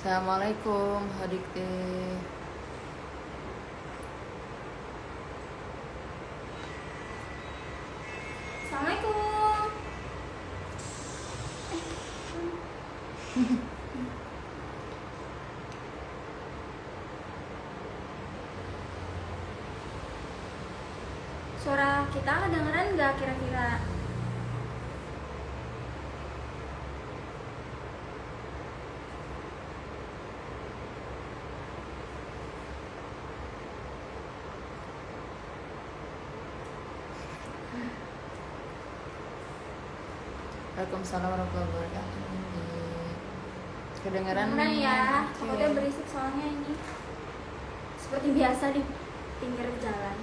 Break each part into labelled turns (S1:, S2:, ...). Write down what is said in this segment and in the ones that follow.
S1: Assalamualaikum, adik teh.
S2: Assalamualaikum. Suara kita kedengeran nggak kira-kira?
S1: Waalaikumsalam warahmatullahi wabarakatuh. Kedengeran
S2: Kedengeran
S1: nih.
S2: ya.
S1: Oke.
S2: Takutnya berisik soalnya ini. Seperti biasa di pinggir jalan.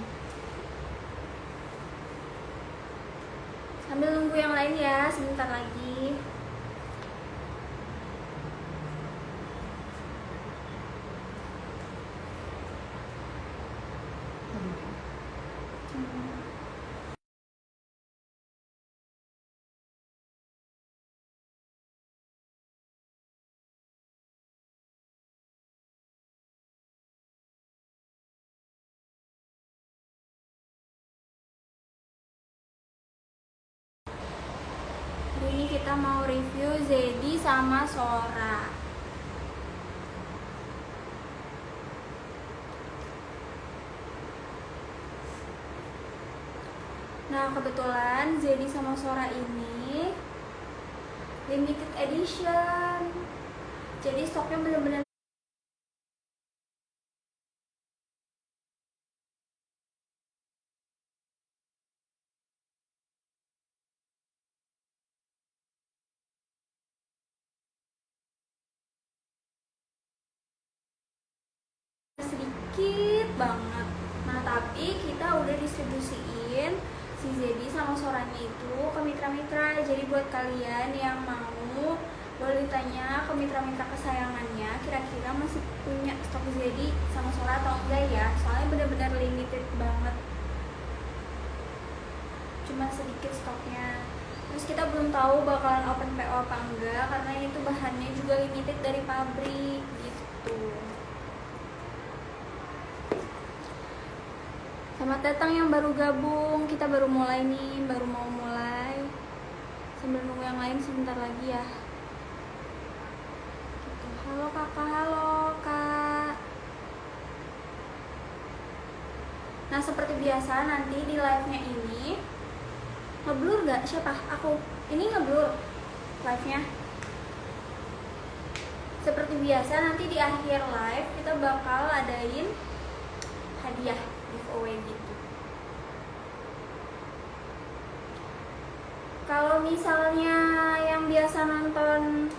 S2: Sambil nunggu yang lain ya, sebentar lagi. Hari ini kita mau review Zedi sama Sora. Nah, kebetulan Zedi sama Sora ini limited edition. Jadi stoknya bener-bener sedikit banget. Nah, tapi kita udah distribusiin si Zedi sama Soranya itu ke mitra-mitra. Jadi buat kalian yang mau, boleh ditanya ke mitra-mitra kesayangannya, kira-kira masih punya stok Zedi sama Sora atau enggak ya. Soalnya benar-benar limited banget, cuma sedikit stoknya. Terus kita belum tahu bakalan open PO apa enggak, karena ini tuh bahannya juga limited dari pabrik gitu. Selamat datang yang baru gabung, kita baru mulai nih, baru mau mulai. Sambil nunggu yang lain sebentar lagi ya. Gitu. Halo kakak, halo kak. Nah, seperti biasa nanti di live-nya ini ngeblur gak? Siapa? Aku. Ini ngeblur live-nya. Seperti biasa nanti di akhir live kita bakal adain hadiah giveaway gitu. Kalau misalnya yang biasa nonton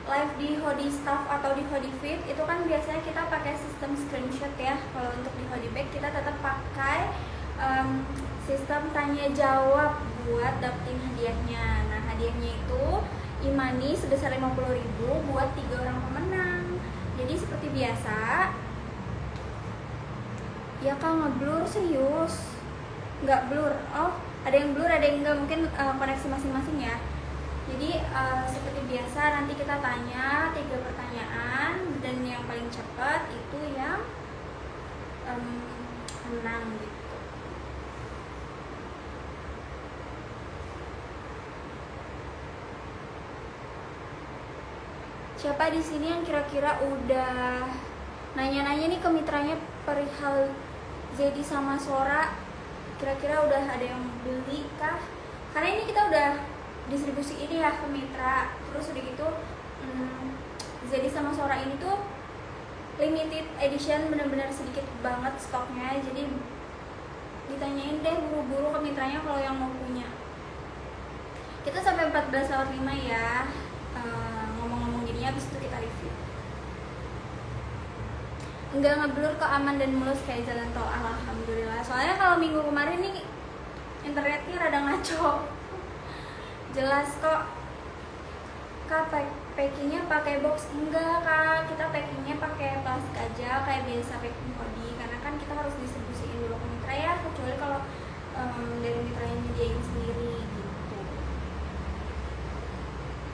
S2: live di Hodi Staff atau di Hodi Fit, itu kan biasanya kita pakai sistem screenshot ya. Kalau untuk di Hodi Back kita tetap pakai sistem tanya jawab buat dapetin hadiahnya. Nah, hadiahnya itu e-money sebesar 50.000 buat 3 orang pemenang. Jadi seperti biasa. Ya kak, ngeblur serius? Nggak blur? Oh, ada yang blur, ada yang enggak, mungkin koneksi masing-masing ya. Jadi seperti biasa nanti kita tanya 3 pertanyaan, dan yang paling cepat itu yang menang gitu. Siapa di sini yang kira-kira udah nanya-nanya nih ke mitranya perihal Zedi sama Sora? Kira-kira udah ada yang beli kah? Karena ini kita udah distribusi ini ya ke mitra. Terus udah gitu Zedi sama Sora ini tuh limited edition, benar-benar sedikit banget stoknya. Jadi ditanyain deh buru-buru ke mitranya kalau yang mau punya. Kita sampai 14:05 ya ngomong-ngomong gininya, habis itu kita review. Enggak ngeblur kok, aman dan mulus kayak jalan tol, alhamdulillah. Soalnya kalau minggu kemarin nih internetnya rada ngaco. Jelas kok. Kak, packingnya pakai box? Enggak kak, kita packingnya pakai plastik aja kayak biasa packing Hodi, karena kan kita harus distribusiin dulu ke mitra ya, kecuali kalau dari mitra yang nyediain sendiri gitu.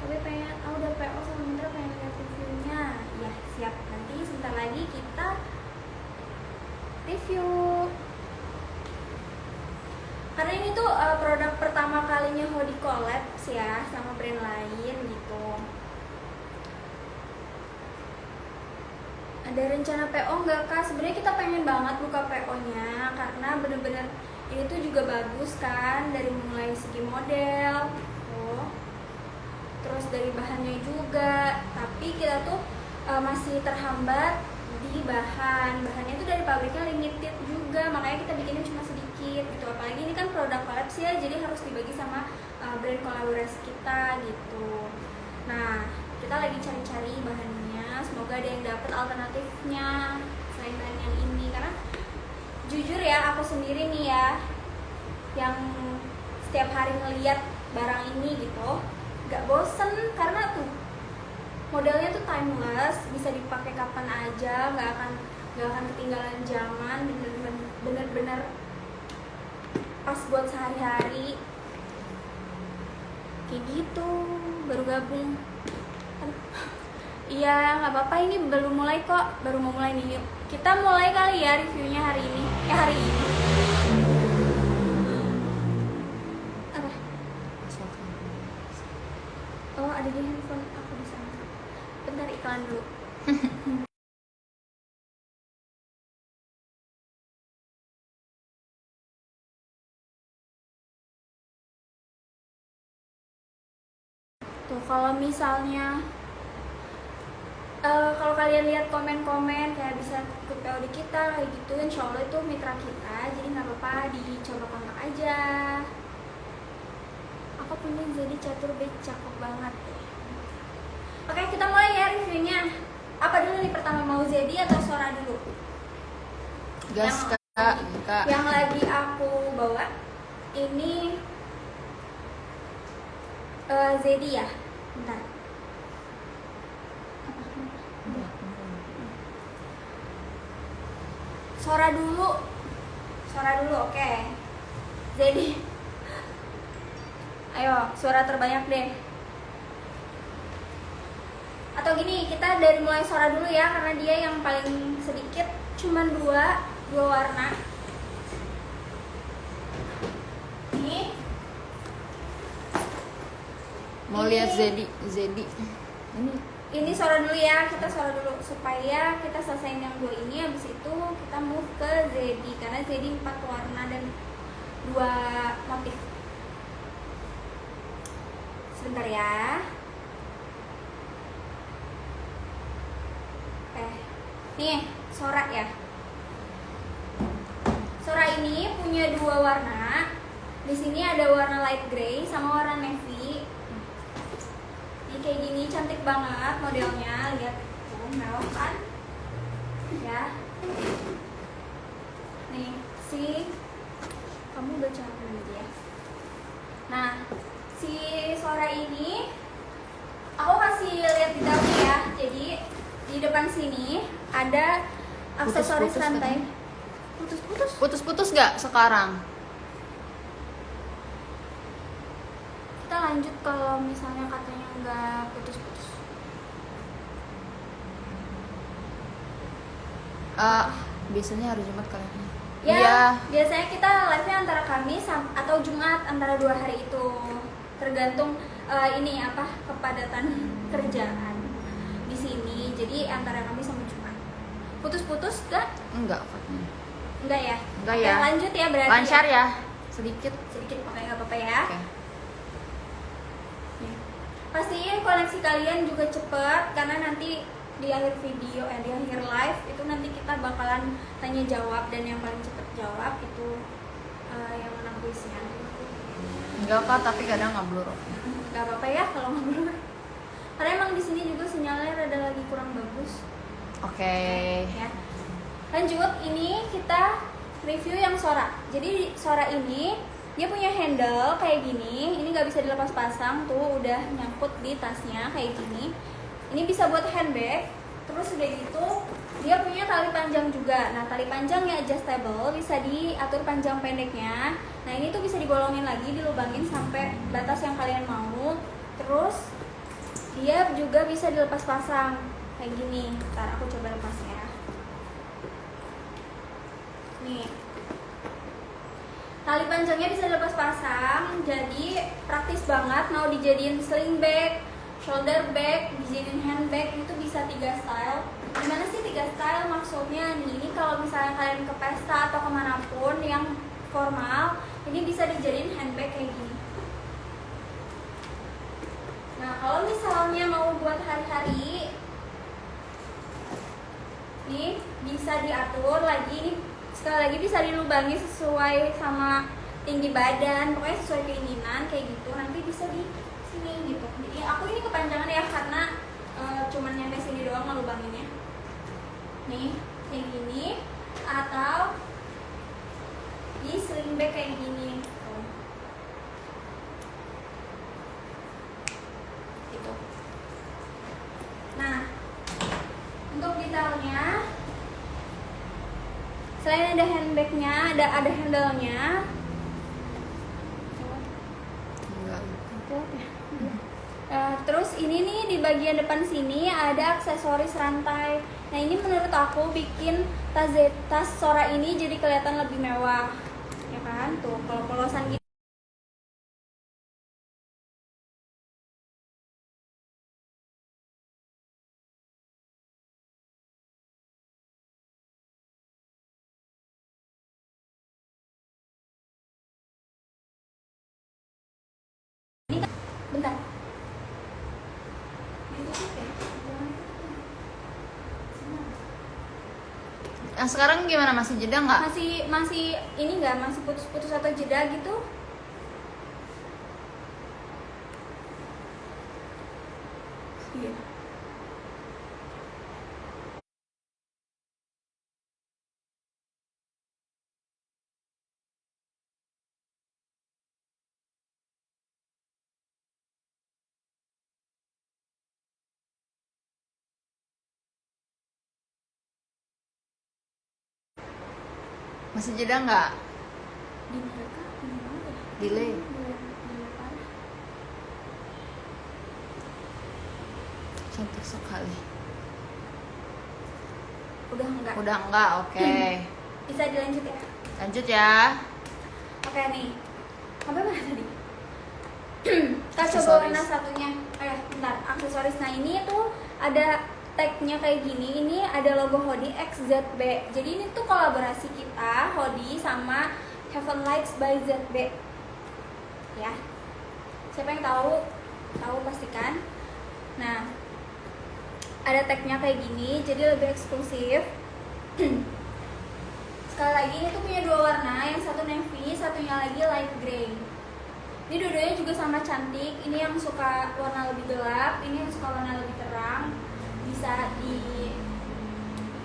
S2: Tapi pengen, udah PO sama mitra, pengen lihat reviewnya ya. produk pertama kalinya Hodi collabs ya sama brand lain gitu. Ada rencana PO nggak kak? Sebenarnya kita pengen banget buka PO-nya karena bener-bener ini tuh juga bagus kan, dari mulai segi model, terus dari bahannya juga. Tapi kita tuh masih terhambat di bahannya tuh dari pabriknya limited juga, makanya kita bikinnya cuma sedikit gitu. Apalagi ini kan produk collabs ya, jadi harus dibagi sama brand kolaborasi kita gitu. Nah, kita lagi cari-cari bahannya, semoga ada yang dapat alternatifnya selain brand yang ini. Karena jujur ya, aku sendiri nih ya yang setiap hari ngeliat barang ini gitu gak bosen, karena tuh modelnya tuh timeless, bisa dipakai kapan aja, gak akan ketinggalan zaman, bener-bener pas buat sehari-hari kayak gitu. Baru gabung. Iya, nggak apa-apa, ini belum mulai kok, baru mau mulai nih. Yuk kita mulai kali ya reviewnya hari ini. Hari ini apa? Oh, ada di handphone aku di sana. Bentar, iklan dulu. Tuh, kalau misalnya kalau kalian lihat komen-komen kayak bisa ikut PO di kita kayak gitu, insya Allah itu mitra kita, jadi nggak apa-apa, dicoba kontak aja. Aku punya jadi catur bed, cakep banget. Oke, kita mulai ya reviewnya. Apa dulu nih pertama, mau Zedi atau Sora dulu?
S1: Gas kak.
S2: Yang lagi aku bawa ini Zedi ya. Bentar. Sora dulu, oke. Zedi. Ayo, suara terbanyak deh. Atau gini, kita dari mulai Sora dulu ya, karena dia yang paling sedikit, cuman dua warna. Ini.
S1: Mau lihat Zedi.
S2: Ini Sora dulu ya, kita Sora dulu supaya kita selesaiin yang dua ini, habis itu kita move ke Zedi, karena Zedi 4 warna dan 2 motif. Sebentar ya. Nih, Sora ya. Sora ini punya 2 warna. Di sini ada warna light gray sama warna navy. Ini kayak gini, cantik banget modelnya. Lihat tuh, mewah kan? Ya. Nih, kamu baca dulu ya. Nah, si Sora ini aku kasih lihat di dalam ya. Jadi di depan sini ada aksesoris rantai.
S1: Putus nggak sekarang?
S2: Kita lanjut kalau misalnya katanya nggak putus-putus.
S1: Biasanya hari Jumat kalian.
S2: Ya,
S1: Iya.
S2: biasanya kita live-nya antara Kamis atau Jumat, antara 2 hari itu. Tergantung kepadatan kerjaan di sini. Jadi antara Kamis sama Jumat. Putus-putus nggak?
S1: Enggak.
S2: Enggak ya?
S1: Enggak
S2: Oke,
S1: ya.
S2: lanjut ya berarti.
S1: Lancar ya. Sedikit.
S2: Oke, nggak apa-apa ya.
S1: Oke.
S2: Pastiin koneksi kalian juga cepet, karena nanti di akhir video, di akhir live itu nanti kita bakalan tanya jawab, dan yang paling cepet jawab itu yang menang kuisnya.
S1: Enggak kak, tapi kadang ngeblur.
S2: Gak apa-apa ya kalau ngeblur. Karena emang di sini juga sinyalnya rada lagi kurang bagus.
S1: Oke.
S2: Ya. Lanjut, ini kita review yang Sora. Jadi Sora ini dia punya handle kayak gini. Ini nggak bisa dilepas pasang, tuh udah nyangkut di tasnya kayak gini. Ini bisa buat handbag. Terus udah gitu dia punya tali panjang juga. Nah, tali panjangnya adjustable, bisa diatur panjang pendeknya. Nah, ini tuh bisa dibolongin lagi, dilubangin sampai batas yang kalian mau. Terus dia juga bisa dilepas pasang kayak gini. Ntar aku coba lepasnya. Nih. Tali panjangnya bisa dilepas pasang, jadi praktis banget. Mau dijadiin sling bag, shoulder bag, dijadiin handbag, itu bisa 3 style. Gimana sih 3 style maksudnya nih? Ini kalau misalnya kalian ke pesta atau kemanapun yang formal, ini bisa dijadiin handbag kayak gini. Nah, kalau misalnya mau buat hari-hari, nih bisa diatur lagi. Ini sekali lagi bisa dilubangi sesuai sama tinggi badan, pokoknya sesuai keinginan kayak gitu. Nanti bisa di sini gitu. Jadi aku ini kepanjangan ya karena cuman nyampe sini doang ngelubanginnya. Nih kayak gini, atau di sling bag kayak gini. Gitu. Nah, untuk detailnya, selain ada handbagnya, ada handle-nya. Terus ini nih di bagian depan sini ada aksesoris rantai. Nah ini menurut aku bikin tas Sora ini jadi kelihatan lebih mewah, ya kan? Tuh kalau polosan gitu. Bentar.
S1: Yang sekarang gimana, masih jeda nggak?
S2: Masih ini nggak, masih putus-putus atau jeda gitu? Iya.
S1: Masih jeda nggak?
S2: Di mereka ini banget ya?
S1: Delay.
S2: Delay parah.
S1: Cantik sekali.
S2: Udah enggak?
S1: Udah enggak, oke.
S2: Bisa dilanjut ya?
S1: Lanjut ya.
S2: Oke nih. Sampai mana tadi? Kita coba
S1: Aksesoris.
S2: warna satunya. Bentar, aksesoris. Nah ini tuh ada tagnya kayak gini. Ini ada logo Hodi XZB. Jadi ini tuh kolaborasi kita Hodi sama Heaven Lights by ZB. Ya. Siapa yang tahu? Tahu pastikan. Nah, ada tagnya kayak gini, jadi lebih eksklusif. Sekali lagi ini tuh punya 2 warna, yang satu navy, satunya lagi light gray. Ini dua-duanya juga sama cantik. Ini yang suka warna lebih gelap, ini yang suka warna lebih terang. Bisa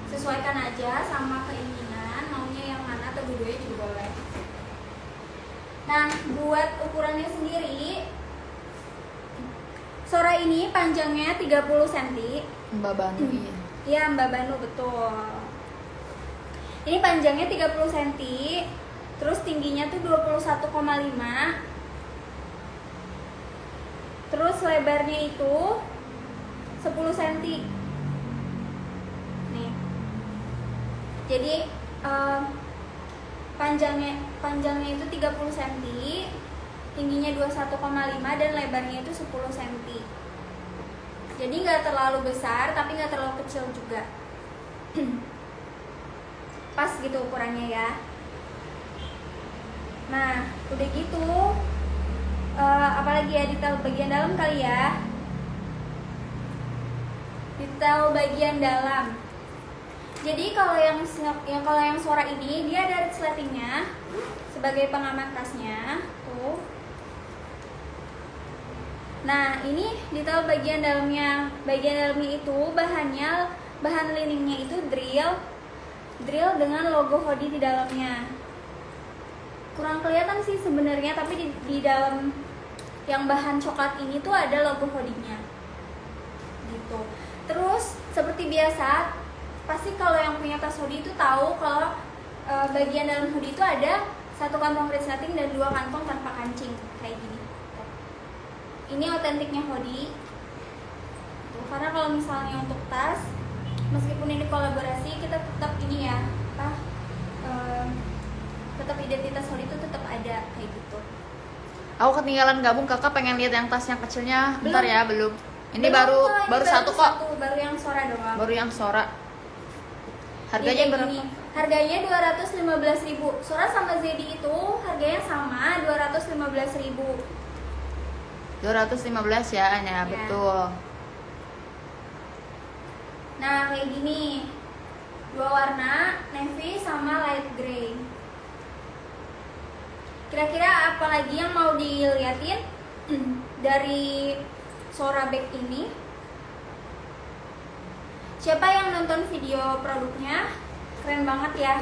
S2: disesuaikan aja sama keinginan, maunya yang mana atau dua-duanya juga boleh. Nah, buat ukurannya sendiri, Sora ini panjangnya 30 cm.
S1: Mbak Banu ya.
S2: Iya, Mbak Banu, betul. Ini panjangnya 30 cm, terus tingginya tuh 21,5. Terus lebarnya itu 10 cm. Nih. Jadi panjangnya itu 30 cm, tingginya 21,5 dan lebarnya itu 10 cm. Jadi nggak terlalu besar tapi nggak terlalu kecil juga. Pas gitu ukurannya ya. Nah udah gitu, apalagi ya, detail bagian dalam kali ya. Detail bagian dalam. Jadi kalau yang Sora ini dia ada resletingnya sebagai pengaman tasnya tuh. Nah ini detail bagian dalamnya. Bagian dalamnya itu bahan liningnya itu drill dengan logo Hodi di dalamnya. Kurang kelihatan sih sebenarnya, tapi di dalam yang bahan coklat ini tuh ada logo Hodinya gitu. Terus seperti biasa, pasti kalau yang punya tas hoodie itu tahu kalau bagian dalam hoodie itu ada 1 kantong resleting dan 2 kantong tanpa kancing kayak gini. Ini otentiknya hoodie. Karena kalau misalnya untuk tas, meskipun ini kolaborasi, kita tetap ini ya, tetap identitas Holly itu tetap ada kayak gitu.
S1: Aku ketinggalan gabung, kakak pengen lihat yang tas yang kecilnya. Bentar ya, belum. Ini
S2: Belum,
S1: baru
S2: ini
S1: baru satu kok.
S2: baru yang Sora doang.
S1: Baru yang Sora.
S2: Ini
S1: Harganya
S2: kayak
S1: berapa?
S2: gini. Harganya 215.000. Sora sama Zedi itu harganya sama 215.000.
S1: 215 ya,
S2: Ya.
S1: betul.
S2: Nah kayak gini, 2 warna, navy sama light gray. Kira-kira apa lagi yang mau diliatin dari Sora bag ini? Siapa yang nonton video produknya? Keren banget ya.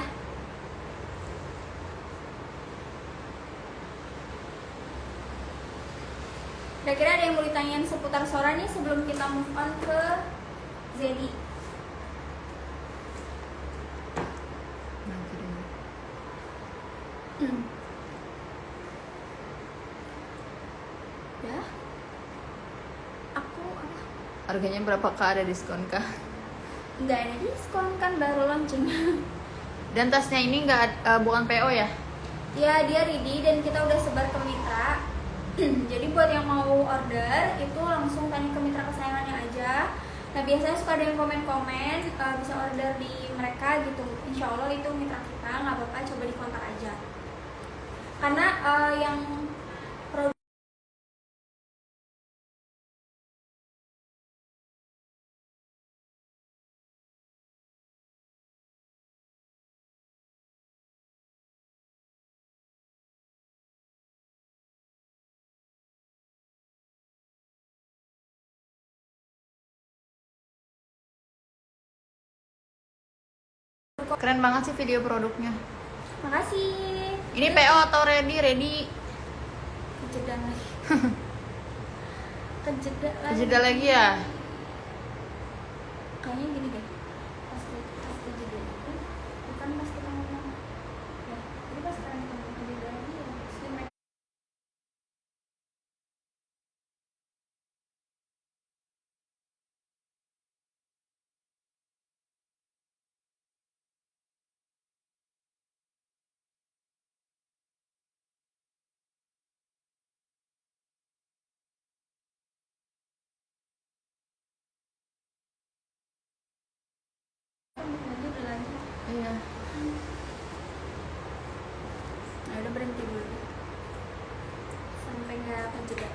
S2: Kira-kira ada yang mau ditanyain seputar Sora nih sebelum kita move on ke Zedi? Ya, aku
S1: Harganya berapa kak? Ada diskon kah?
S2: nggak ada diskon kan, baru launching.
S1: Dan tasnya ini bukan PO ya?
S2: Ya dia ready dan kita udah sebar ke mitra. Jadi buat yang mau order itu langsung tanya ke mitra kesayangannya aja. Nah biasanya suka ada yang komen-komen, bisa order di mereka gitu. Insya Allah itu mitra kita, nggak apa-apa, coba dikontak aja. Karena yang produk
S1: Keren banget sih video produknya.
S2: makasih.
S1: Ini PO atau ready? Ready.
S2: Kejeda lagi.
S1: Kejeda lagi ya?
S2: Kayaknya gini deh. Pas kejeda itu bukan pas kita ngomong. Ya, jadi pas sekarang kita ngomong kejeda lagi ya. Udah lanjut.
S1: Iya.
S2: Nah, udah berhenti dulu sampai nggak kejeda.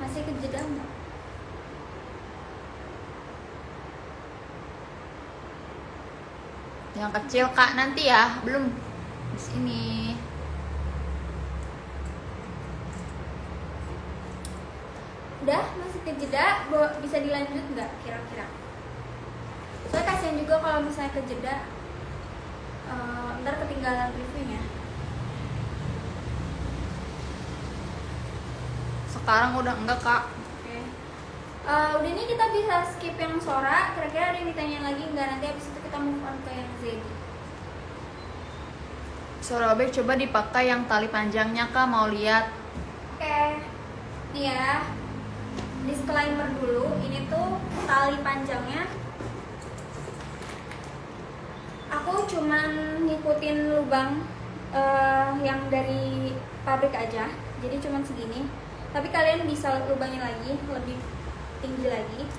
S2: Masih kejeda nggak?
S1: Yang kecil kak nanti ya, belum di sini.
S2: Udah, masih kejeda, bisa dilanjut nggak kira-kira? Soalnya kasihan juga kalau misalnya kejeda, ntar ketinggalan reviewnya.
S1: Sekarang udah enggak kak.
S2: Oke. Udah nih kita bisa skip yang Sora. Kira-kira ada yang ditanyain lagi nggak? Nanti abis itu kita move on ke yang Zedi.
S1: Sora bag coba dipakai yang tali panjangnya kak, mau lihat.
S2: Oke. Nih ya. Disclaimer dulu, ini tuh tali panjangnya aku cuman ngikutin lubang yang dari pabrik aja, jadi cuman segini. Tapi kalian bisa lubangin lagi, lebih tinggi lagi.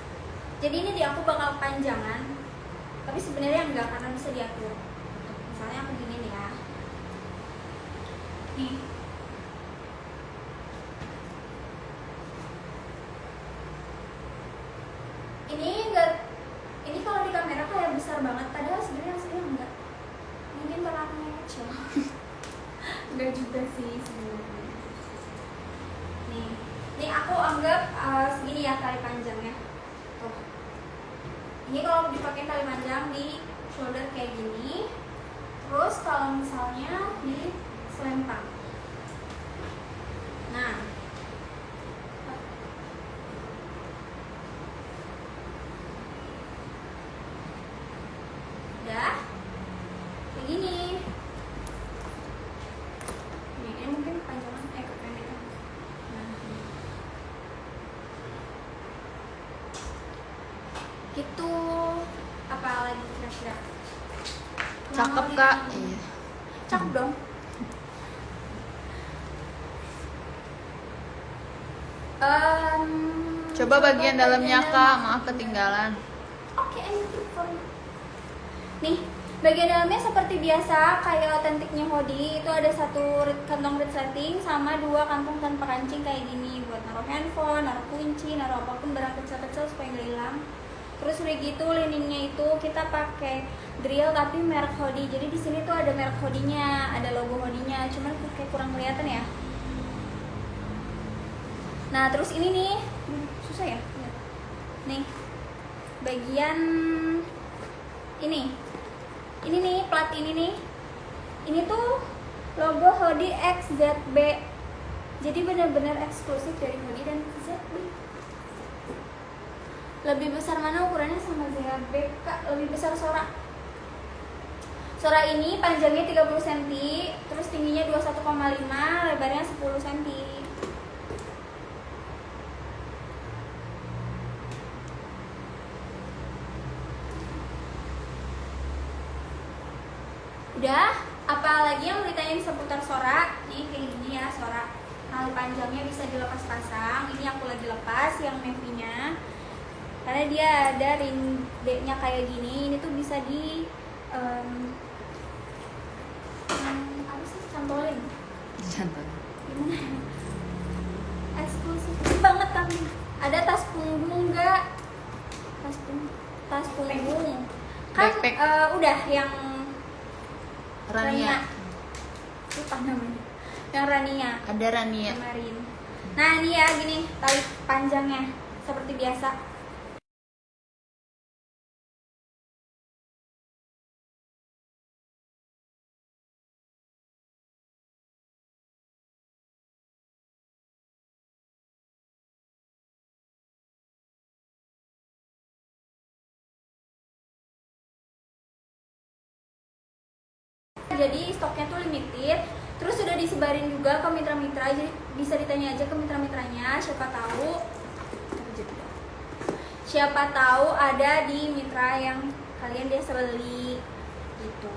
S2: Jadi ini di aku bakal panjangan, tapi sebenarnya enggak karena bisa diatur. Misalnya aku gini nih ya. Nih. Ini kalau di kamera kayak besar banget, padahal sebenarnya aslinya enggak. Mungkin karena aku kecil. Enggak juga sih sebenarnya. Nih aku anggap segini ya tali panjangnya. Tuh. Ini kalau dipakai tali panjang di shoulder kayak gini. Terus kalau misalnya di selempang. Nah, udah kayak gini. Ini mungkin panjangan kependekan. Nah, gitu. apa lagi kira-kira?
S1: Cakep kak. Iya.
S2: Cakep dong.
S1: Coba bagian dalamnya kak, maaf ketinggalan.
S2: Oke, nih, bagian dalamnya seperti biasa kayak otentiknya hoodie. Itu ada satu kantong resleting sama 2 kantong tanpa kancing kayak gini buat naruh handphone, naruh kunci, naruh apapun barang kecil-kecil supaya nggak hilang. Terus udah gitu liningnya itu kita pakai drill tapi merek hoodie. Jadi di sini tuh ada merek hoodie-nya, ada logo hoodie-nya. Cuman kayak kurang kelihatan ya. Nah, terus ini nih, susah ya? Nih, bagian ini nih, plat ini nih. Ini tuh logo hoodie XZB. Jadi benar-benar eksklusif dari hoodie dan ZB. Lebih besar mana ukurannya sama ZB, Kak? Lebih besar Sora. Sora ini panjangnya 30 cm, terus tingginya 21,5, lebarnya 10 cm. Udah, apalagi yang mau ditanyain seputar Sora? Nih kayak gini ya Sora. Tali panjangnya bisa dilepas pasang. Ini aku lagi lepas yang navy-nya. Karena dia ada ring D-nya kayak gini. Ini tuh bisa di apa sih? Cantolin. Gimana? Eksklusif banget tapi. Ada tas punggung enggak? Tas punggung. Kan udah yang
S1: Rania.
S2: Lupa namanya. Yang Rania.
S1: Ada Rania.
S2: Kemarin. Nah ini ya gini tali panjangnya seperti biasa. Jadi stoknya tuh limited, terus sudah disebarin juga ke mitra-mitra, jadi bisa ditanya aja ke mitra-mitranya, siapa tahu ada di mitra yang kalian biasa beli gitu.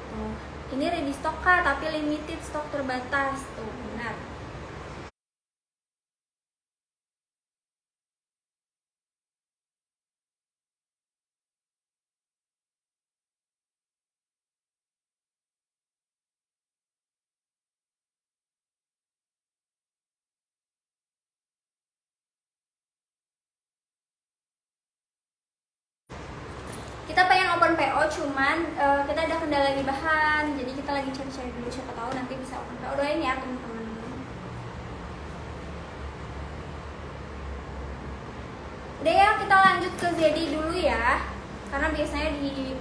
S2: Tuh, ini ready stock Kak, tapi limited, stok terbatas tuh, benar. Kita pengen open PO, cuman kita ada kendala di bahan, jadi kita lagi cari-cari dulu, siapa tahu nanti bisa open PO. Doain ya teman-teman. Udah ya, kita lanjut ke Zedi dulu ya, karena biasanya di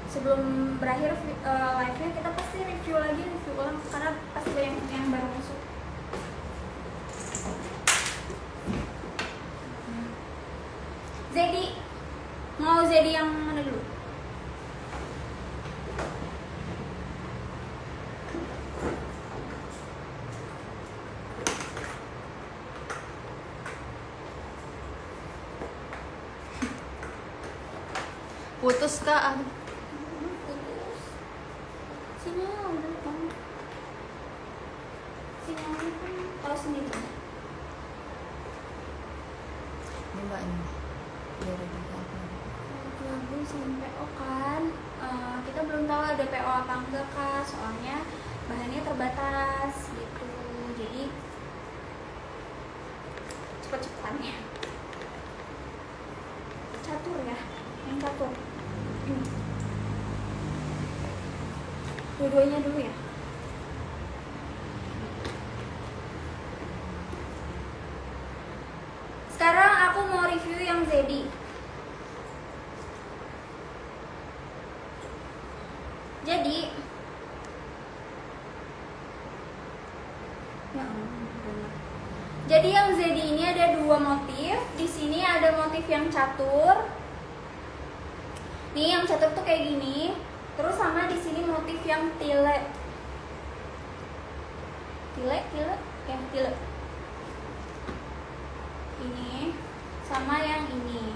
S2: sebelum berakhir live-nya kita pasti review ulang, karena pasti banyak yang baru masuk. Zedi, mau Zedi yang mana dulu?
S1: Putus kak. Aduh.
S2: Putus. Sinyal udah kan. Sinyalnya kan tahu sendiri.
S1: Ini mbak ini. Biar ada apa?
S2: Belum sampai PO kan. Kita belum tahu ada PO apa enggak Kak, soalnya bahannya terbatas gitu. Jadi cepet-cepetan ya. Catur ya, yang catur. Dua-duanya dulu ya. Sekarang aku mau review yang Zedi. Jadi ya ampun. Jadi yang Zedi ini ada 2 motif. Di sini ada motif yang catur. Nih yang catur tuh kayak gini. Terus sama di sini motif yang tile. Tile. Ini sama yang ini.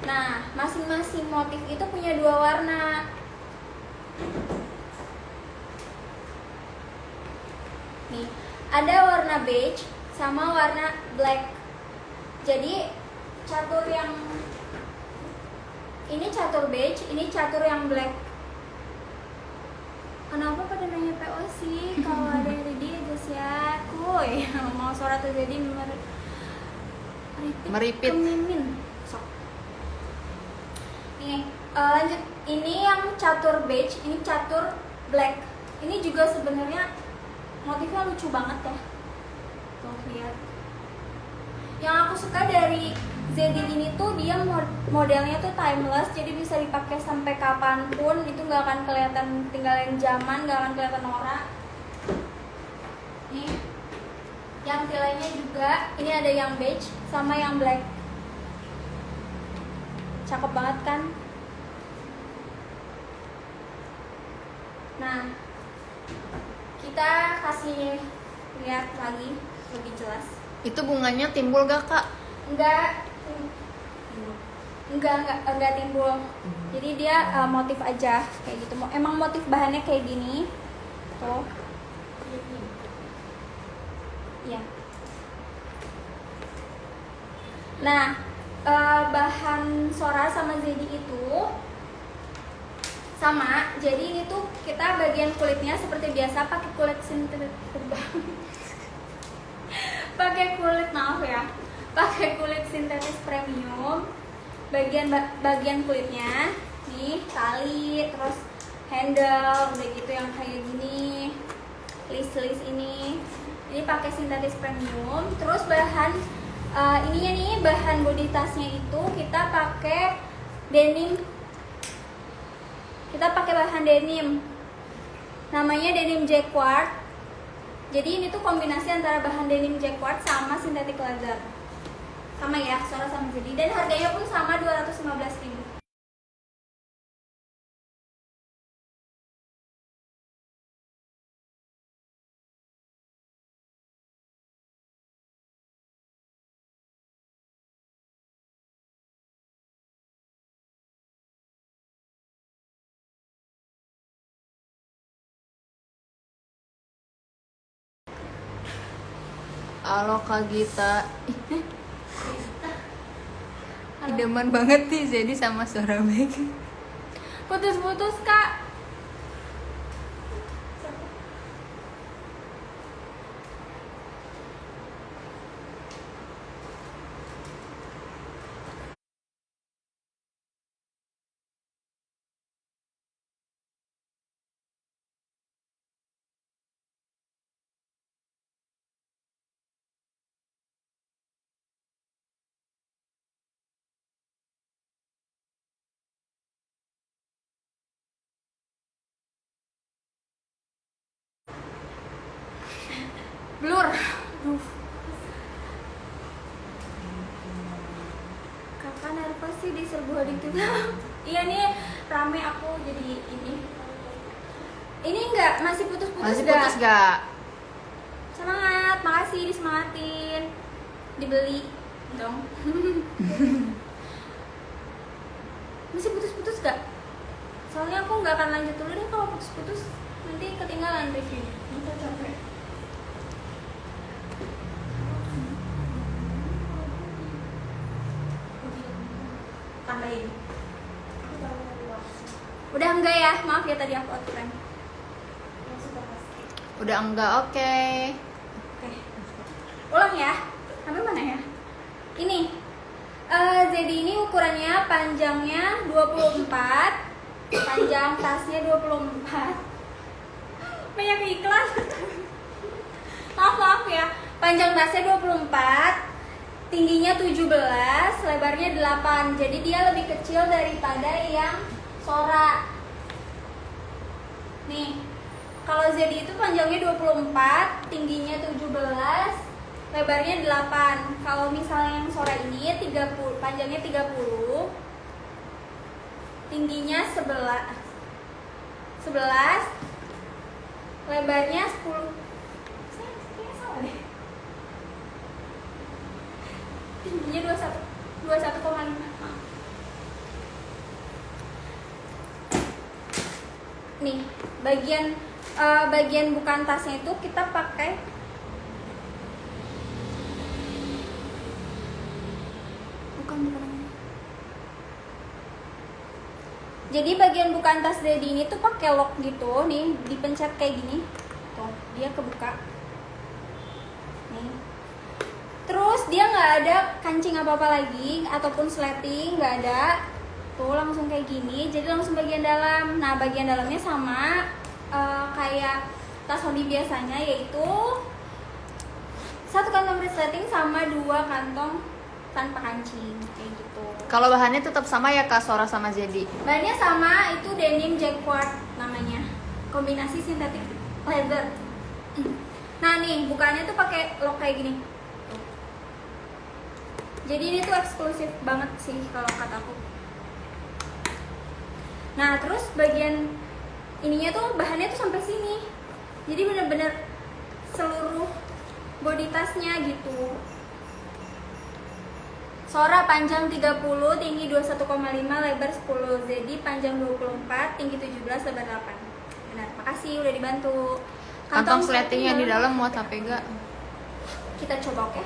S2: Nah, masing-masing motif itu punya 2 warna. Nih, ada warna beige sama warna black. Jadi catur yang ini catur beige, ini catur yang black. Kenapa pada nanya PO sih? Kalau ada yang ready aja sih ya. Kuy, mau suara tuh jadi
S1: Meripit.
S2: Mimin. Sok. Nih, lanjut. Ini yang catur beige, ini catur black. Ini juga sebenarnya motifnya lucu banget ya. Tuh lihat. Yang aku suka dari Zedi ini tuh dia modelnya tuh timeless, jadi bisa dipakai sampai kapanpun, itu nggak akan kelihatan tinggalin zaman, nggak akan kelihatan norak. Nih, yang tilainya juga ini ada yang beige sama yang black, cakep banget kan? Nah, kita kasih lihat lagi lebih jelas.
S1: Itu bunganya timbul gak kak?
S2: Enggak timbul. Jadi dia motif aja kayak gitu. Emang motif bahannya kayak gini. Tuh. Iya. Nah, bahan Sora sama Zedi itu sama. Jadi ini tuh kita bagian kulitnya seperti biasa pakai kulit sintetis. Pakai kulit, maaf ya. Pakai kulit sintetis premium. Bagian kulitnya nih tali, terus handle udah gitu yang kayak gini, list ini pakai sintetis premium. Terus bahan ininya nih, bahan body tasnya itu kita pakai denim, bahan denim namanya denim jacquard. Jadi ini tuh kombinasi antara bahan denim jacquard sama synthetic leather. Sama ya, Sora sama Zedi, dan harganya pun sama 215.000.
S1: Halo Kak Gita. Idaman banget nih jadi sama suara baik.
S2: Putus-putus Kak. Blur. Kakak nervous sih diserbu adik juga. Iya nih, rame aku jadi ini. Ini enggak, masih putus-putus.
S1: Masih putus gak?
S2: Semangat, makasih disemangatin. Dibeli dong. Masih putus-putus gak? Soalnya aku nggak akan lanjut dulu deh kalau putus-putus, nanti ketinggalan review. Nanti capek. Tambahin. Udah enggak ya? Maaf ya tadi aku out frame.
S1: Udah enggak, oke.
S2: Oke. Ulang ya. Sampai mana ya? Ini. Jadi ini ukurannya panjangnya 24, panjang tasnya 24. Banyak iklan. Maaf ya. Panjang tasnya 24, tingginya 17, lebarnya 8. Jadi dia lebih kecil daripada yang Sora. Nih. Kalau Zedi itu panjangnya 24, tingginya 17, lebarnya 8. Kalau misalnya yang Sora ini 30, panjangnya 30, tingginya 11, lebarnya 10. Saya salah deh. Tingginya 21,5. nih bagian bukan tasnya itu kita pakai bukan ini. Jadi bagian bukan tas Dedi ini tuh pakai lock gitu nih, dipencet kayak gini tuh dia kebuka nih. Terus dia nggak ada kancing apa lagi ataupun sleting, nggak ada tuh, langsung kayak gini. Jadi langsung bagian dalam. Nah bagian dalamnya sama kayak tas hoodie biasanya, yaitu satu kantong resleting sama 2 kantong tanpa kancing kayak gitu.
S1: Kalau bahannya tetap sama ya Kak Sora sama Zedi?
S2: Bahannya sama, itu denim jacquard namanya, kombinasi sintetik leather. Nah nih bukannya tuh pakai lock kayak gini. Jadi ini tuh eksklusif banget sih kalau kataku. Nah terus bagian ininya tuh bahannya tuh sampai sini. Jadi bener-bener seluruh body tasnya gitu. Sora panjang 30, tinggi 21,5, lebar 10. Zedi panjang 24, tinggi 17, lebar 8. Benar, makasih udah dibantu.
S1: Kantong sletingnya di dalam muat HP gak?
S2: Kita coba, oke?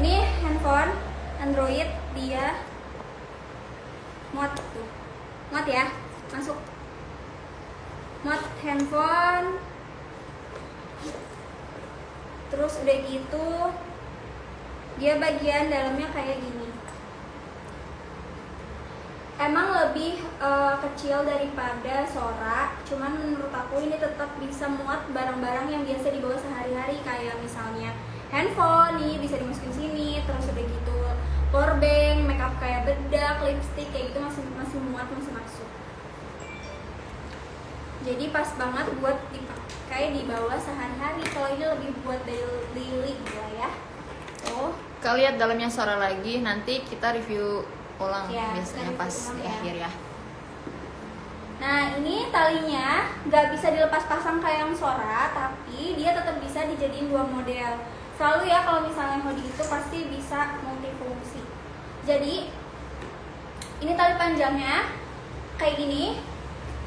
S2: Ini handphone Android, dia muat tuh. Muat ya, masuk. Muat handphone. Terus udah gitu dia bagian dalamnya kayak gini. Emang lebih kecil daripada Sora, cuman menurut aku ini tetap bisa muat barang-barang yang biasa dibawa sehari-hari, kayak misalnya handphone nih bisa dimasukin sini, terus udah gitu power bank, makeup kayak bedak, lipstick kayak gitu masih muat, masih masuk. Jadi pas banget buat dipakai dibawa sehari-hari. Kalau ini lebih buat daily gitu lah ya. Tuh.
S1: Kak lihat dalamnya Sora lagi, nanti kita review ulang
S2: Ya,
S1: biasanya pas
S2: ulang
S1: di
S2: ya.
S1: akhir ya.
S2: Nah ini talinya nggak bisa dilepas pasang kayak yang Sora, tapi dia tetap bisa dijadiin 2 model. Selalu ya kalau misalnya hoodie itu pasti bisa multifungsi. Jadi ini tali panjangnya kayak gini,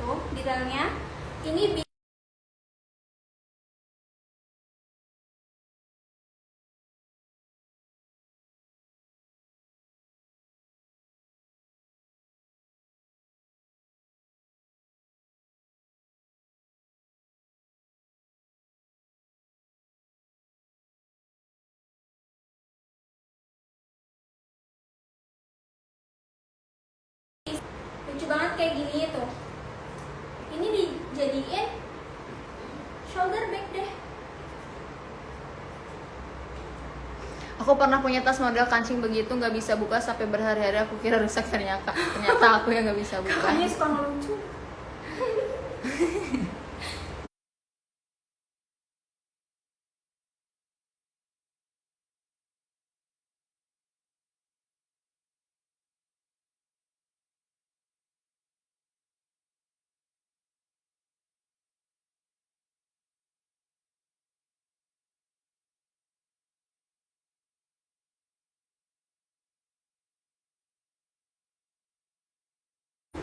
S2: tuh detailnya. Ini lucu banget kayak gini tuh. Ini dijadiin shoulder bag deh.
S1: Aku pernah punya tas model kancing begitu, nggak bisa buka sampai berhari-hari. Aku kira rusak, ternyata aku yang nggak bisa buka.
S2: Ini suka ngelucu.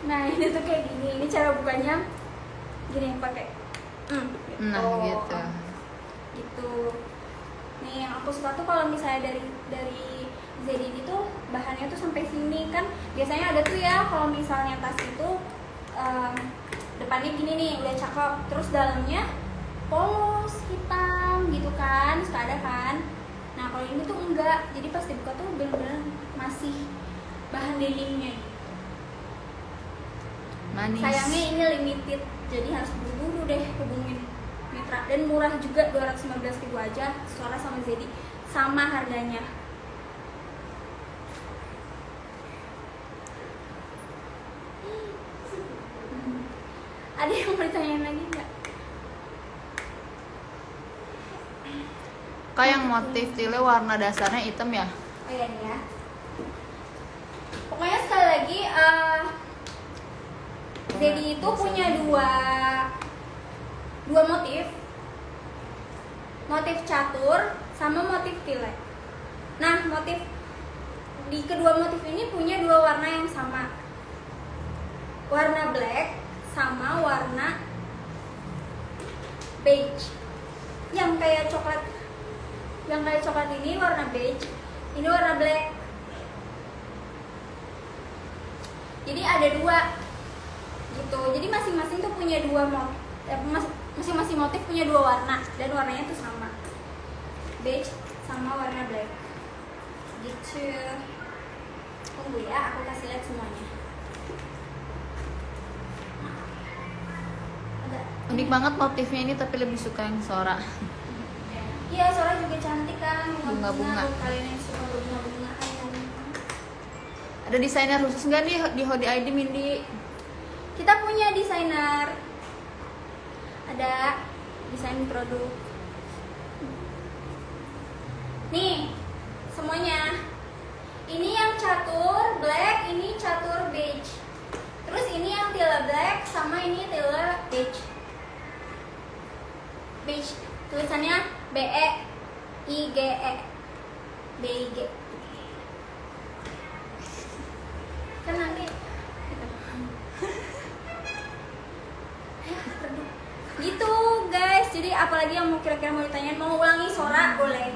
S2: Nah ini tuh kayak gini. Ini cara bukanya gini, pakai
S1: Nah gitu.
S2: Gitu. Nih yang aku suka tuh kalau misalnya dari Zedi itu bahannya tuh sampai sini kan. Biasanya ada tuh ya kalau misalnya tas itu depannya gini nih udah cakep, terus dalamnya polos hitam gitu kan, suka ada kan. Nah kalau ini tuh enggak, jadi pas dibuka tuh bener-bener masih bahan denimnya.
S1: Manis.
S2: Sayangnya ini limited, jadi harus buru-buru deh hubungin Mitra. Dan murah juga, 215.000 aja. Sora sama Zedi sama harganya. Ada yang mau ditanyain lagi nggak?
S1: Kak yang motif tile warna dasarnya hitam ya?
S2: Oh iya nih ya. Pokoknya sekali lagi Zedi itu punya dua motif catur sama motif tile. Nah motif di kedua motif ini punya 2 warna yang sama, warna black sama warna beige. Yang kayak coklat ini warna beige, ini warna black. Jadi ada dua gitu. Jadi masing-masing tuh punya dua masing-masing motif punya dua warna dan warnanya tuh sama, beige sama warna black gitu. Tunggu ya, aku kasih lihat semuanya.
S1: Unik banget motifnya ini, tapi lebih suka yang Sora.
S2: Iya, Sora juga cantik kan,
S1: Bunga-bunga.
S2: Kalian yang suka bunga-bunga kan.
S1: Ada desainer khusus nggak nih di Hodi ID, Mindy?
S2: Kita punya desainer, ada desain produk. Nih, semuanya. Ini yang catur black, ini catur beige. Terus ini yang tila black, sama ini tila beige. Beige, tulisannya BEIGE, BIG. Kan nanti gitu guys. Jadi apalagi yang mau kira-kira mau ditanyain, mau ulangi Sora boleh.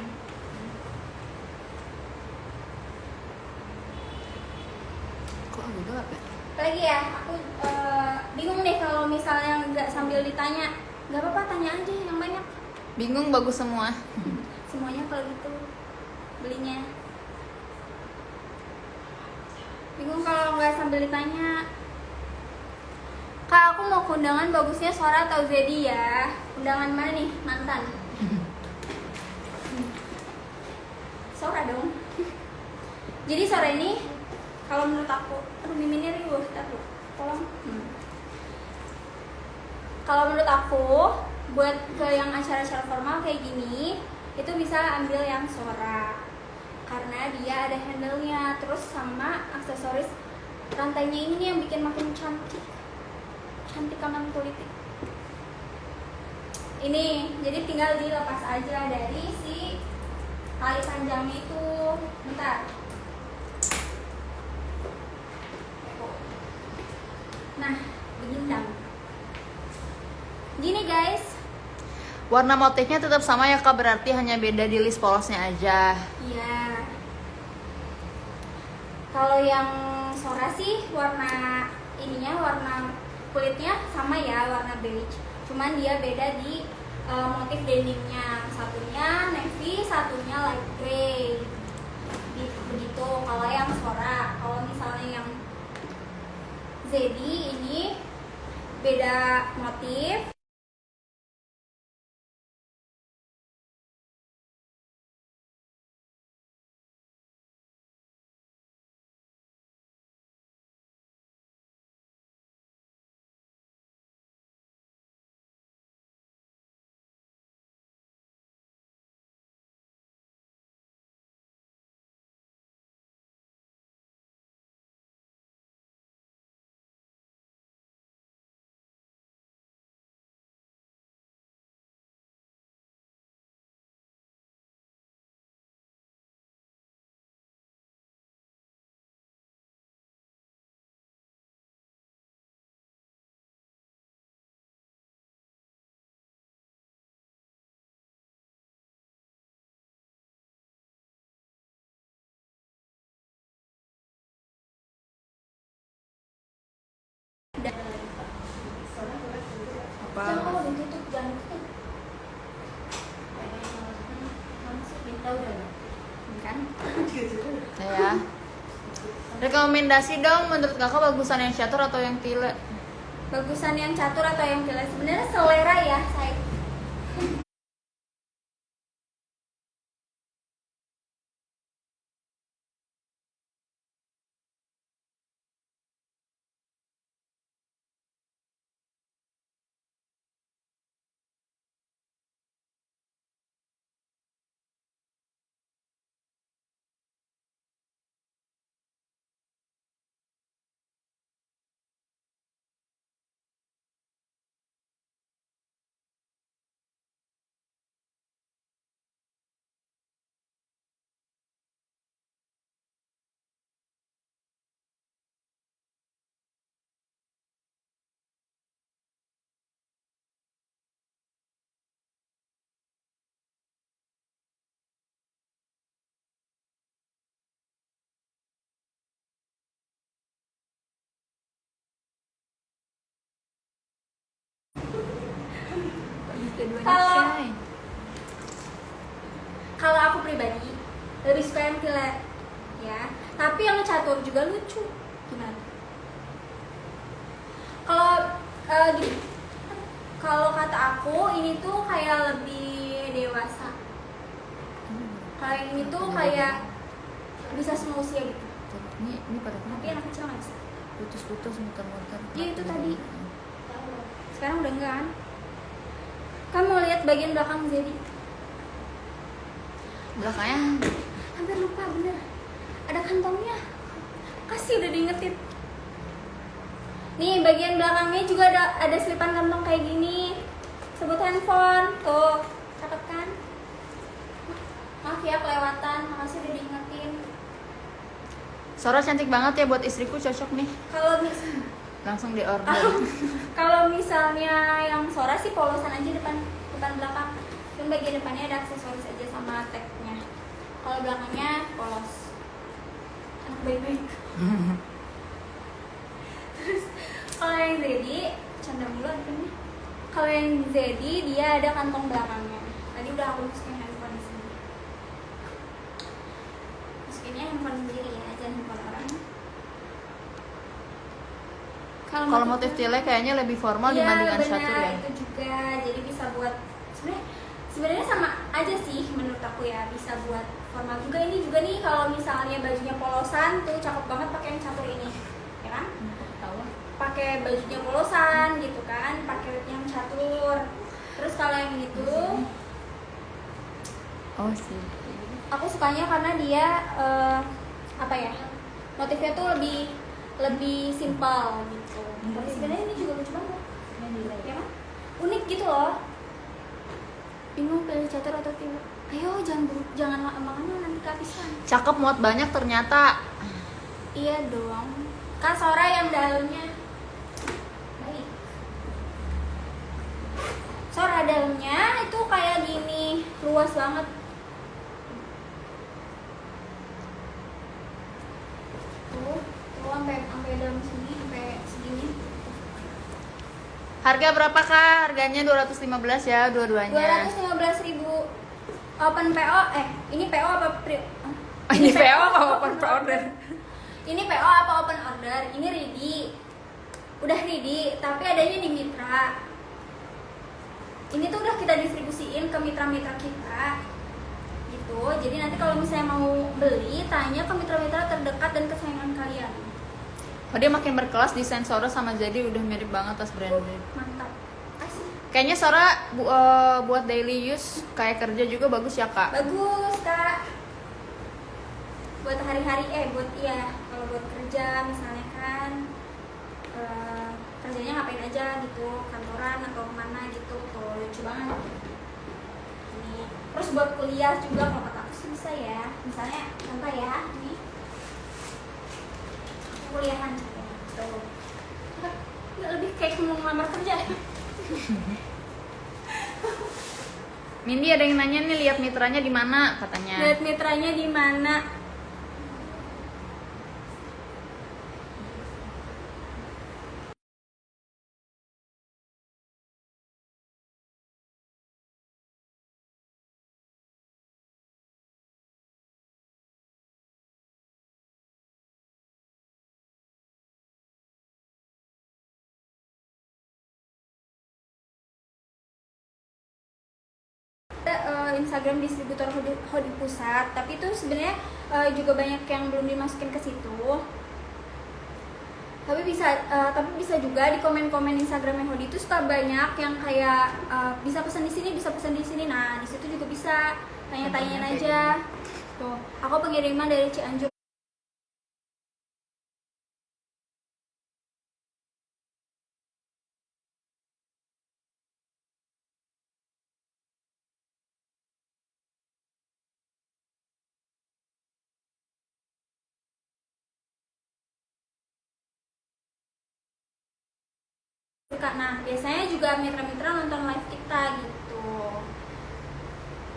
S1: Kok agak gelap ya?
S2: Apalagi ya, aku bingung deh kalau misalnya nggak sambil ditanya. Nggak apa-apa, tanya aja yang banyak.
S1: Bingung, bagus semua.
S2: Semuanya kalau gitu belinya. Bingung kalau nggak sambil ditanya. Kak, aku mau ke undangan, bagusnya Sora atau Zedi ya? Undangan mana nih? Mantan? Sora dong. Jadi Sora ini, kalau menurut aku, aduh miminnya riuh, taruh, tolong. Kalau menurut aku, buat ke yang acara-acara formal kayak gini, itu bisa ambil yang Sora, karena dia ada handle-nya, terus sama aksesoris rantainya ini nih yang bikin makin cantik. Cantik kanan politik ini, jadi tinggal dilepas aja dari si tali panjangnya itu. Bentar. Nah, begindang gini guys.
S1: Warna motifnya tetap sama ya Kak, berarti hanya beda di list polosnya aja.
S2: Iya, kalau yang Sora sih warna ininya, warna kulitnya sama ya, warna beige, cuman dia beda di motif denimnya. Satunya navy, satunya light gray begitu. Kalau yang Sora, kalau misalnya yang Zedi ini beda motif,
S1: Apa?
S2: jangan kalau ditutup, jangan tutup. Kan?
S1: Ya. Rekomendasi dong, menurut kakak bagusan yang catur atau yang tile?
S2: Bagusan yang catur atau yang jelas? Sebenarnya selera ya, saya.
S1: Keduanya
S2: Kalau-
S1: shy.
S2: Kalau aku pribadi lebih suka yang pelet ya, tapi yang catur juga lucu. Gimana? Kalau gini, kalau kata aku ini tuh kayak lebih dewasa. Kalau yang ini tuh kayak bisa semua usia gitu,
S1: Ini pada
S2: tapi anak kecil nggak bisa.
S1: putus-putus muter-muter.
S2: Ya, itu tadi. Sekarang udah enggak kan? Kamu mau lihat bagian belakang Zedi?
S1: Belakangnya
S2: Hampir lupa, bener. Ada kantongnya. Kasih udah diingetin. Nih bagian belakangnya juga ada selipan kantong kayak gini. Sebut handphone. Tuh, cakep kan? Maaf ya kelewatan, makasih udah diingetin.
S1: Sora cantik banget ya, buat istriku cocok nih. Langsung di order.
S2: Kalau misalnya yang Sora sih polosan aja depan belakang. Dan bagian depannya ada aksesoris aja sama tagnya. Kalau belakangnya polos. Anak baik-baik. Terus kalau yang Zedi, canda mulu artinya. Kalau yang Zedi dia ada kantong belakangnya. Tadi udah aku masukin handphone di sini. Masukinnya handphone sendiri ya, jangan handphone orang.
S1: Kalau motif tile kayaknya lebih formal
S2: Iya,
S1: dibandingkan
S2: benar,
S1: catur ya.
S2: itu juga. Jadi bisa buat sebenarnya sama aja sih menurut aku ya, bisa buat formal juga. Ini juga nih kalau misalnya bajunya polosan tuh cakep banget pakai yang catur ini, ya kan? Pakai bajunya polosan gitu kan, pakai yang catur. Terus kalau yang ini tuh
S1: Oh sih.
S2: aku sukanya karena dia apa ya, motifnya tuh lebih simpel gitu. Tapi sebenarnya ini juga lucu banget, ya kan? Unik gitu loh. Bingung pilih catur atau tidak? Ayo jangan lama-lama nanti kehabisan.
S1: Cakep, muat banyak ternyata.
S2: Iya dong. Kak Sora yang dalamnya baik. Sora dalamnya itu kayak gini, luas banget. Tuh sampai dalam sini, sampai segini.
S1: Harga berapa Kak? Harganya 215 ya, dua-duanya.
S2: 215.000 open PO. Ini PO apa
S1: Ini PO apa open order?
S2: Ini PO apa open order? Ini ready. Udah ready, tapi adanya di Mitra. Ini tuh udah kita distribusiin ke mitra-mitra kita. Gitu. Jadi nanti kalau misalnya mau beli, tanya ke mitra-mitra terdekat dan kesayangan kalian.
S1: Oh, dia makin berkelas, desain Sora sama jadi udah mirip banget tas branded.
S2: Mantap. Asik.
S1: Kayaknya Sora buat daily use kayak kerja juga bagus ya Kak.
S2: Bagus, Kak. Buat hari-hari kalau buat kerja misalnya kan kerjanya ngapain aja gitu, kantoran atau kemana gitu, tuh lucu banget ini. Terus buat kuliah juga kalau kata aku sih bisa ya, misalnya contoh ya, ini kuliahan tuh lebih kayak mau ngelamar kerja.
S1: Mindy ada yang nanya nih, lihat mitranya di mana katanya.
S2: Lihat mitranya di mana? Instagram distributor Hodi Pusat, tapi itu sebenarnya juga banyak yang belum dimasukin ke situ. Tapi bisa juga di komen-komen Instagramnya Hodi itu suka banyak yang kayak bisa pesan di sini, bisa pesan di sini. Nah, di situ juga bisa tanya-tanyain aja. Tuh, aku pengiriman dari Cianjur. Nah, biasanya juga mitra-mitra nonton live kita gitu.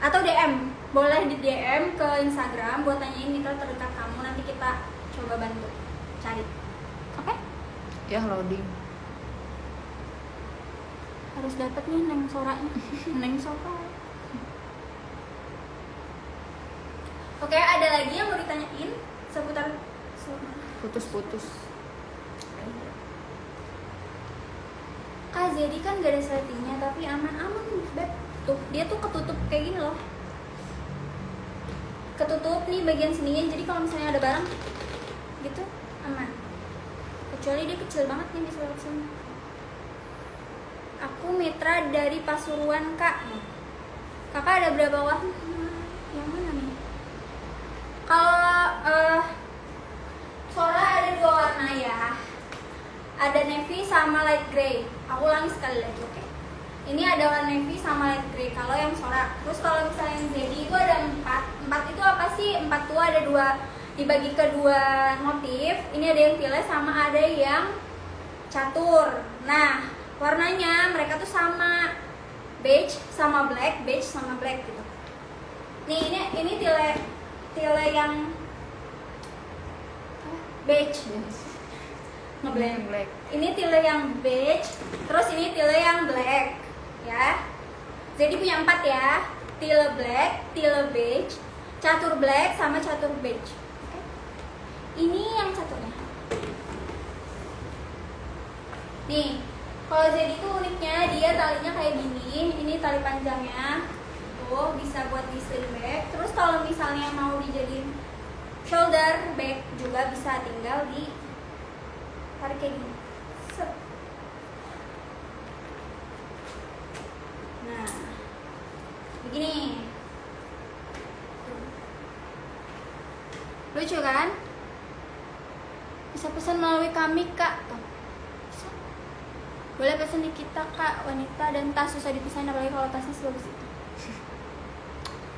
S2: Atau DM, boleh di DM ke Instagram buat tanyain mitra terdekat kamu, nanti kita coba bantu cari. Oke?
S1: Ya loading.
S2: Harus dapat nih neng soranya. Neng sora. Oke, ada lagi yang mau ditanyain seputar sora?
S1: Putus-putus.
S2: Kak Zedi kan gak ada settingnya tapi aman-aman beb. Tuh dia tuh ketutup kayak gini loh. Ketutup nih bagian sininya, jadi kalau misalnya ada barang gitu aman. Kecuali dia kecil banget nih bisa lewat sini. Aku mitra dari Pasuruan kak. Kakak ada berapa warna? Yang mana nih? Kalau Sora ada 2 warna ya. Ada navy sama light gray. Aku ulangi sekali lagi, oke? Ini ada warna navy sama light gray. Kalau yang Sora. Terus kalau misalnya yang Zedi itu ada 4. 4 itu apa sih? 4 tuh ada 2 dibagi ke 2 motif. Ini ada yang tile sama ada yang catur. Nah, warnanya mereka tuh sama, beige sama black, beige sama black gitu. Nih ini tile yang beige.
S1: Black.
S2: Ini tile yang beige, terus ini tile yang black, ya. Jadi punya 4 ya, tile black, tile beige, catur black sama catur beige. Oke. Ini yang caturnya. Nih, kalau jadi itu uniknya dia talinya kayak gini. Ini tali panjangnya, tuh bisa buat di sling bag. Terus kalau misalnya mau dijadiin shoulder bag juga bisa, tinggal di tarik kayak gini. Set. Nah, begini. Lucu kan? Bisa pesan melalui kami kak. Tuh. Bisa. Boleh pesan di kita kak, wanita dan tas susah dipisahin apalagi kalau tasnya sebagus itu.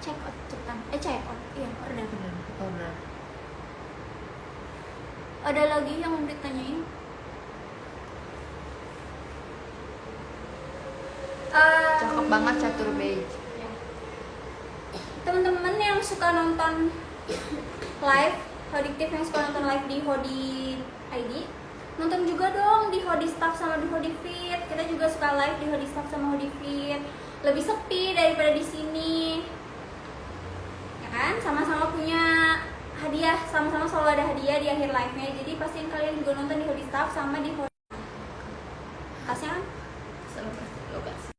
S2: Check out cepetan. Check out. Iya, order. Ada lagi yang mau ditanyain?
S1: Cakep banget catur beige.
S2: Ya. Teman-teman yang suka nonton live, Hodiktif yang suka nonton live di Hodi ID, nonton juga dong di Hodi Staff sama di Hodi Fit. Kita juga suka live di Hodi Staff sama Hodi Fit. Lebih sepi daripada di sini. Ya kan? Sama-sama punya hadiah, sama-sama selalu ada hadiah di akhir live-nya. Jadi pastiin kalian juga nonton di Hodi Staff sama di Hodi. Kasih kan?
S1: Lokasi.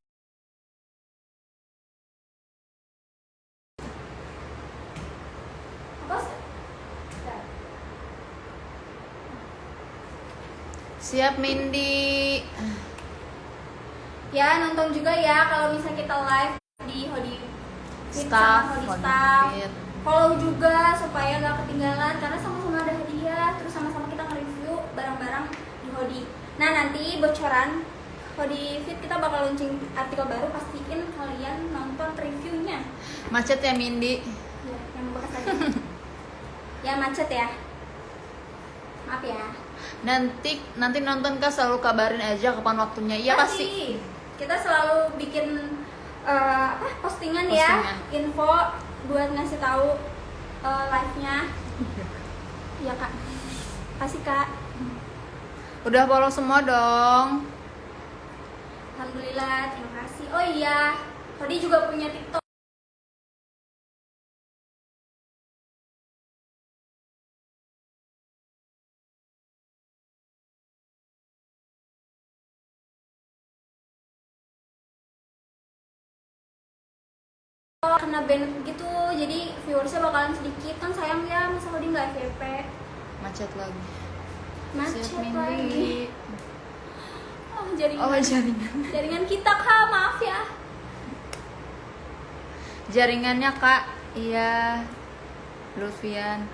S1: Siap Mindy.
S2: Ya nonton juga ya kalau misalnya kita live di Hodi Fit
S1: Staff,
S2: sama Hodi
S1: Hodi
S2: Staff.
S1: Fit.
S2: Follow juga supaya gak ketinggalan karena sama-sama ada hadiah. Terus sama-sama kita nge-review barang-barang di Hodi. Nah nanti bocoran Hodi Fit kita bakal launching artikel baru, pastiin kalian nonton reviewnya.
S1: Macet ya Mindy.
S2: Ya, yang bekas aja. Ya macet ya. Maaf ya.
S1: Nanti nonton Kak, selalu kabarin aja kapan waktunya. Iya pasti.
S2: Kita selalu bikin postingan ya, info buat ngasih tahu live-nya. Iya kak. Kasih kak.
S1: Udah follow semua dong.
S2: Alhamdulillah, terima kasih. Oh iya, Hodi juga punya TikTok. Kena ban gitu, jadi viewersnya bakalan sedikit. Kan sayang ya, masa Hodi nggak FYP.
S1: Macet lagi.
S2: Macet
S1: Siap
S2: lagi.
S1: Mindy.
S2: Oh, jaringan.
S1: Oh jaringan.
S2: Jaringan kita kak, maaf ya.
S1: Jaringannya Kak. Iya. Lutfian.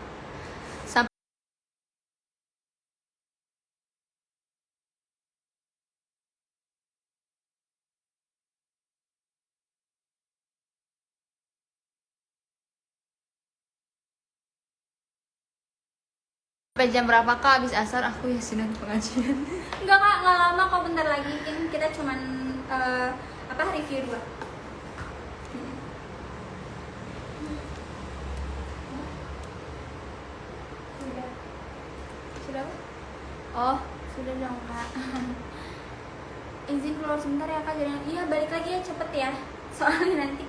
S1: Sampai jam berapa Kak? Habis asar aku ya sedang pengajian.
S2: Enggak kak, nggak lama kok, bentar lagi. Kita cuman review 2. Sudah apa? Oh, sudah dong kak. izin keluar sebentar ya kak, jadi iya balik lagi ya cepet ya, soalnya nanti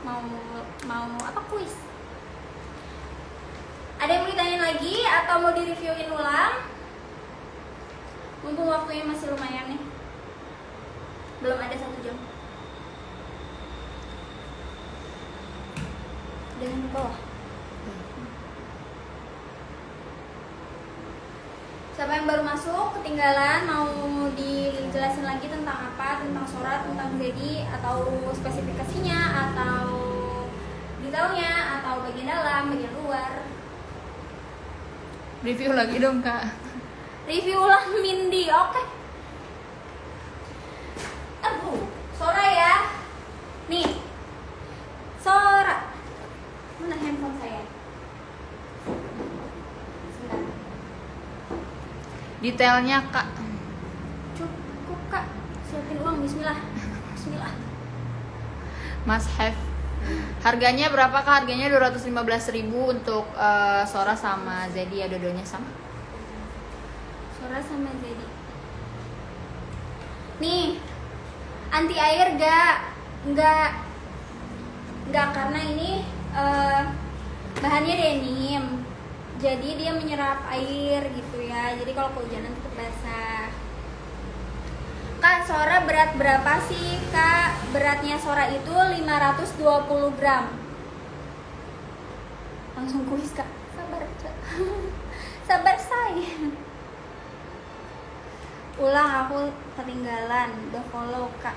S2: mau apa kuis. Ada yang mau ditanyain lagi atau mau direviewin ulang? Mumpung waktunya masih lumayan nih, belum ada 1 jam. Dengan bawah. Siapa yang baru masuk, ketinggalan, mau dijelasin lagi tentang apa, tentang Sora, tentang Zedi, atau spesifikasinya, atau detailnya, atau bagian dalam, bagian luar?
S1: Review lagi dong kak.
S2: Review ulang Mindy, oke. Aduh, Sora ya. Nih, Sora. Mana handphone saya? Sebentar.
S1: Detailnya kak.
S2: Cukup kak, siapin uang, bismillah. Bismillah.
S1: Must have. Harganya berapa kak? Harganya 215.000 untuk Sora sama Zedi ya, dua-duanya sama.
S2: Sora sama Zedi. Nih, anti air enggak karena ini bahannya denim. Jadi dia menyerap air gitu ya. Jadi kalau kehujanan tetap basah. Kak, Sora berat berapa sih kak? Beratnya Sora itu 520 gram. Langsung kuis kak. Sabar kak. Sabar say. Ulang, aku ketinggalan. Udah follow kak.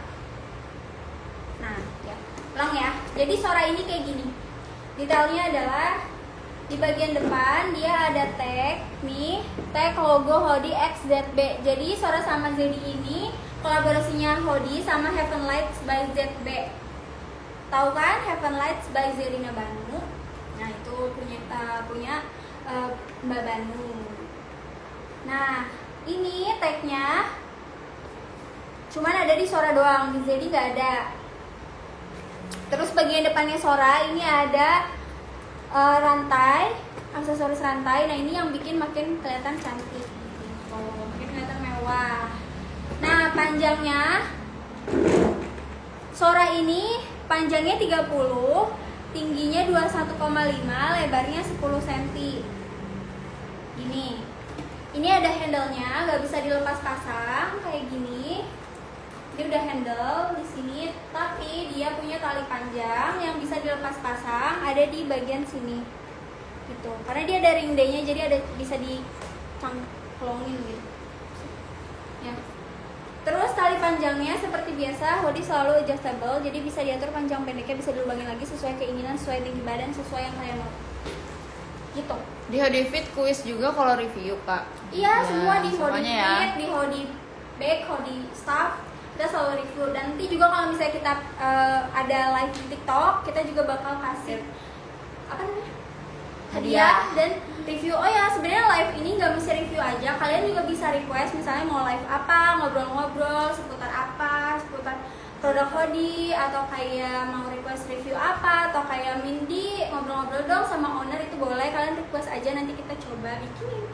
S2: Nah ya, ulang ya. Jadi Sora ini kayak gini. Detailnya adalah di bagian depan dia ada tag nih, tag logo Hoodie XZB. Jadi Sora sama Zedi ini kolaborasinya Hoodie sama Heaven Lights by ZB. Tahu kan Heaven Lights by Zerina Banu? Nah itu punya Mbak Banu. Nah ini tagnya cuman ada di Sora doang, di Zedi nggak ada. Terus bagian depannya Sora ini ada rantai, aksesoris rantai. Nah ini yang bikin makin kelihatan cantik, makin kelihatan mewah. Nah panjangnya Sora ini panjangnya 30, tingginya 21,5, lebarnya 10 cm. Ini ada handle-nya, nggak bisa dilepas pasang kayak gini. Dia udah handle di sini, tapi dia punya tali panjang yang bisa dilepas pasang, ada di bagian sini gitu. Karena dia ada ring D-nya, jadi bisa dicangklongin gitu ya. Terus tali panjangnya seperti biasa, Hoodie selalu adjustable, jadi bisa diatur panjang pendeknya, bisa dilubangin lagi sesuai keinginan, sesuai tinggi badan, sesuai yang kalian mau gitu.
S1: Di Hoodie Fit kuis juga kalau review kak.
S2: Iya,
S1: Ya,
S2: semua di Hoodie
S1: semuanya ya.
S2: Fit, di Hoodie Bag, Hoodie Staff, kita selalu review. Dan nanti juga kalau misalnya kita ada live di TikTok, kita juga bakal kasih apa namanya? Hadiah dan review. Oh ya, sebenarnya live ini nggak mesti review aja, kalian juga bisa request misalnya mau live apa, ngobrol-ngobrol seputar apa, seputar produk Hoodie, atau kayak mau request review apa, atau kayak Mindy ngobrol-ngobrol dong sama owner, itu boleh, kalian request aja, nanti kita coba bikinin.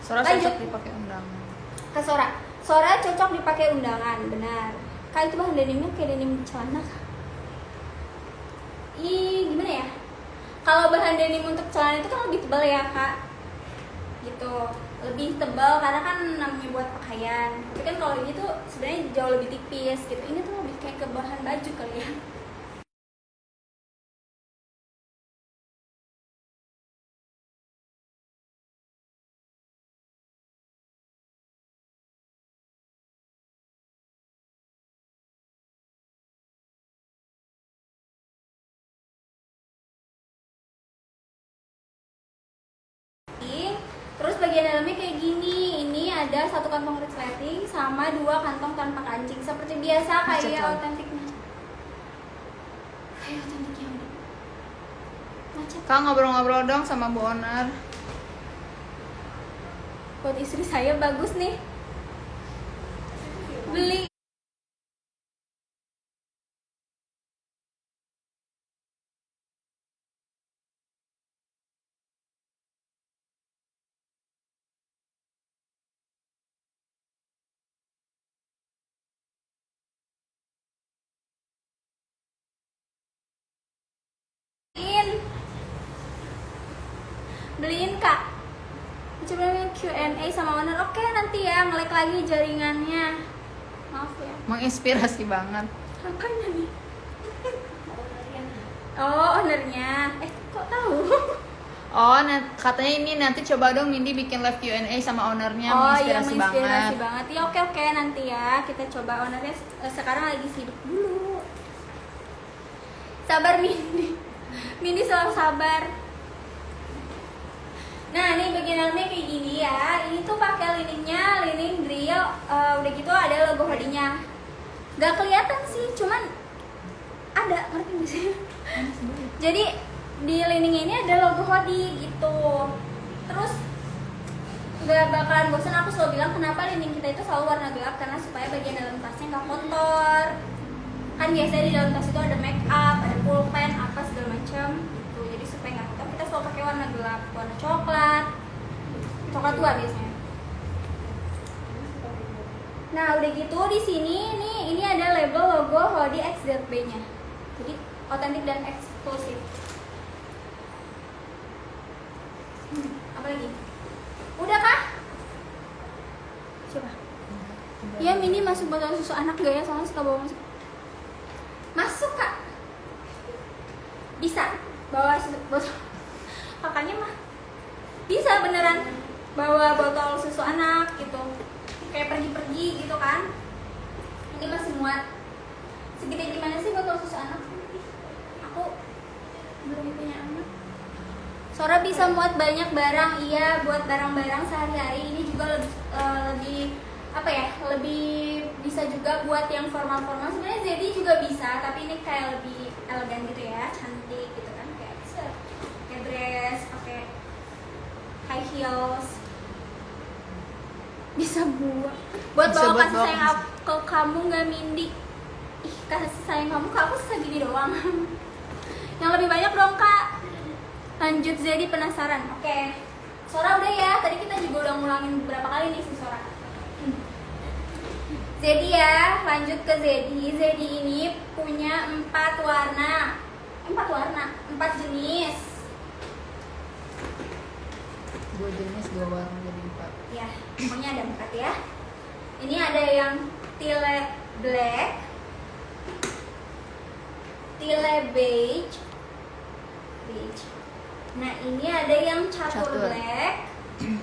S1: Sora
S2: Lanjut.
S1: cocok dipakai undangan.
S2: Ke Sora cocok dipakai undangan, benar. Kak itu bahan denimnya kayak denim celana. Gimana ya? Kalau bahan denim untuk celana itu kan lebih tebal ya kak, gitu, lebih tebal karena kan namanya buat pakaian. Tapi kan kalau ini tuh sebenarnya jauh lebih tipis gitu. Ini tuh lebih kayak ke bahan baju kali ya. Terus bagian dalamnya kayak gini. Ini ada 1 kantong resleting sama 2 kantong tanpa kancing. Seperti biasa kayak autentiknya. Kayak autentiknya udah. Macet.
S1: Kak ngobrol-ngobrol dong sama Bu Owner.
S2: Buat istri saya bagus nih. Beli beliin kak. Coba Q&A sama owner. Oke, nanti ya nge-like lagi jaringannya. Maaf ya.
S1: Menginspirasi banget.
S2: Apanya nih? Oh, ownernya. Kok tahu?
S1: Oh, katanya ini nanti coba dong Mindy bikin live Q&A sama ownernya.
S2: Oh iya,
S1: menginspirasi
S2: menginspirasi
S1: banget.
S2: banget. Ya oke nanti ya kita coba. Ownernya sekarang lagi sibuk dulu. Sabar Mindy. Mindy selalu sabar. Nah, ini bagian dalamnya kayak gini ya. Ini tuh pakai liningnya, lining grill. Udah gitu ada logo hoodie-nya. Gak kelihatan sih, cuman ada, ngerti gak sih? Jadi di lining ini ada logo hoodie gitu. Terus gak bakalan bosan, aku selalu bilang kenapa lining kita itu selalu warna gelap, karena supaya bagian dalam tasnya gak kotor. Kan biasanya di dalam tas itu ada make up, ada pulpen, apa segala macam gitu. Jadi supaya gak kotor kita selalu pakai warna gelap, warna coklat tua biasanya. Nah udah gitu di sini nih ini ada label logo hoodie XZB-nya. Jadi otentik dan eksklusif. Apa lagi? Udah kah? Coba. Iya Mini masuk botol susu anak gak ya? Soalnya suka bawa masuk. Masuk kak. Bisa bawa botol. Kakaknya mah bisa beneran bawa botol susu anak gitu. Kayak pergi-pergi gitu kan. Ini masih muat. Segede gimana sih botol susu anak? Aku belum punya anak. Sora bisa muat banyak barang, iya, buat barang-barang sehari-hari. Ini juga lebih apa ya, lebih bisa juga buat yang formal-formal. Sebenarnya jadi juga bisa, tapi ini kayak lebih elegan gitu ya, cantik gitu kan, kayak bisa kayak dress, pakai high heels, bisa buat
S1: Bisa
S2: bawa
S1: buat
S2: kasih
S1: bawa
S2: sayang ke kamu nggak Mindy. Ih, kasih sayang kamu ke aku segini doang. Yang lebih banyak dong kak. Lanjut jadi penasaran. Oke. Sora udah ya. Tadi kita juga udah ngulangin beberapa kali nih si Sora. Zedi ya, lanjut ke Zedi. Zedi ini punya 4 warna. 4 jenis.
S1: 2 jenis 2 warna jadi 4.
S2: Ya, pokoknya ada 4 ya. Ini ada yang teal black, teal beige. Nah ini ada yang catur black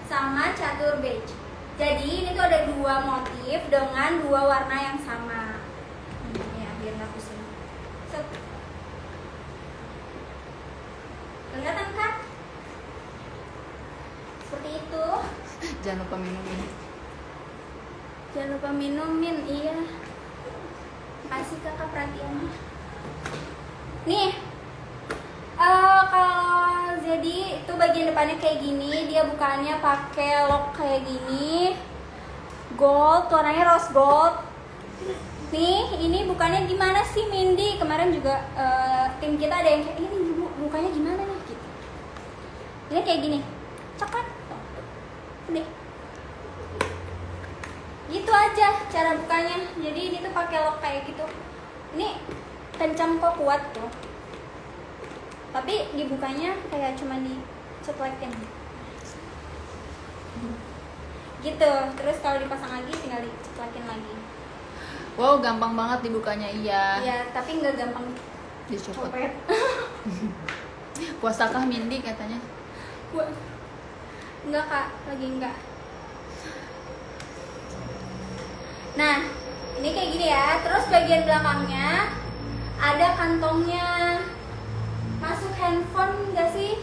S2: sama catur beige. Jadi ini tuh ada 2 motif dengan 2 warna yang sama. Ya biar nggak pusing. Kelihatan kan? Seperti itu.
S1: Jangan lupa minumin.
S2: Jangan lupa minumin, iya. Kasih kakak perhatiannya. Nih, kalau jadi itu bagian depannya kayak gini, dia bukannya pakai lock kayak gini, gold, warnanya rose gold. Nih, ini bukannya gimana sih Mindy? Kemarin juga tim kita ada yang kayak ini bukanya gimana nih gitu. Ini kayak gini, cekat, udah. Gitu aja cara bukanya. Jadi ini tuh pakai lock kayak gitu. Ini kencang kok, kuat tuh. Tapi dibukanya kayak cuma dicetlekin gitu. Terus kalau dipasang lagi tinggal dicetlekin lagi.
S1: Wow, gampang banget dibukanya. Iya.
S2: Iya, tapi nggak gampang
S1: Dicopot.
S2: copet.
S1: Puasakah Mindy katanya?
S2: Enggak kak, lagi enggak. Nah, ini kayak gini ya. Terus bagian belakangnya ada kantongnya. Masuk handphone nggak sih?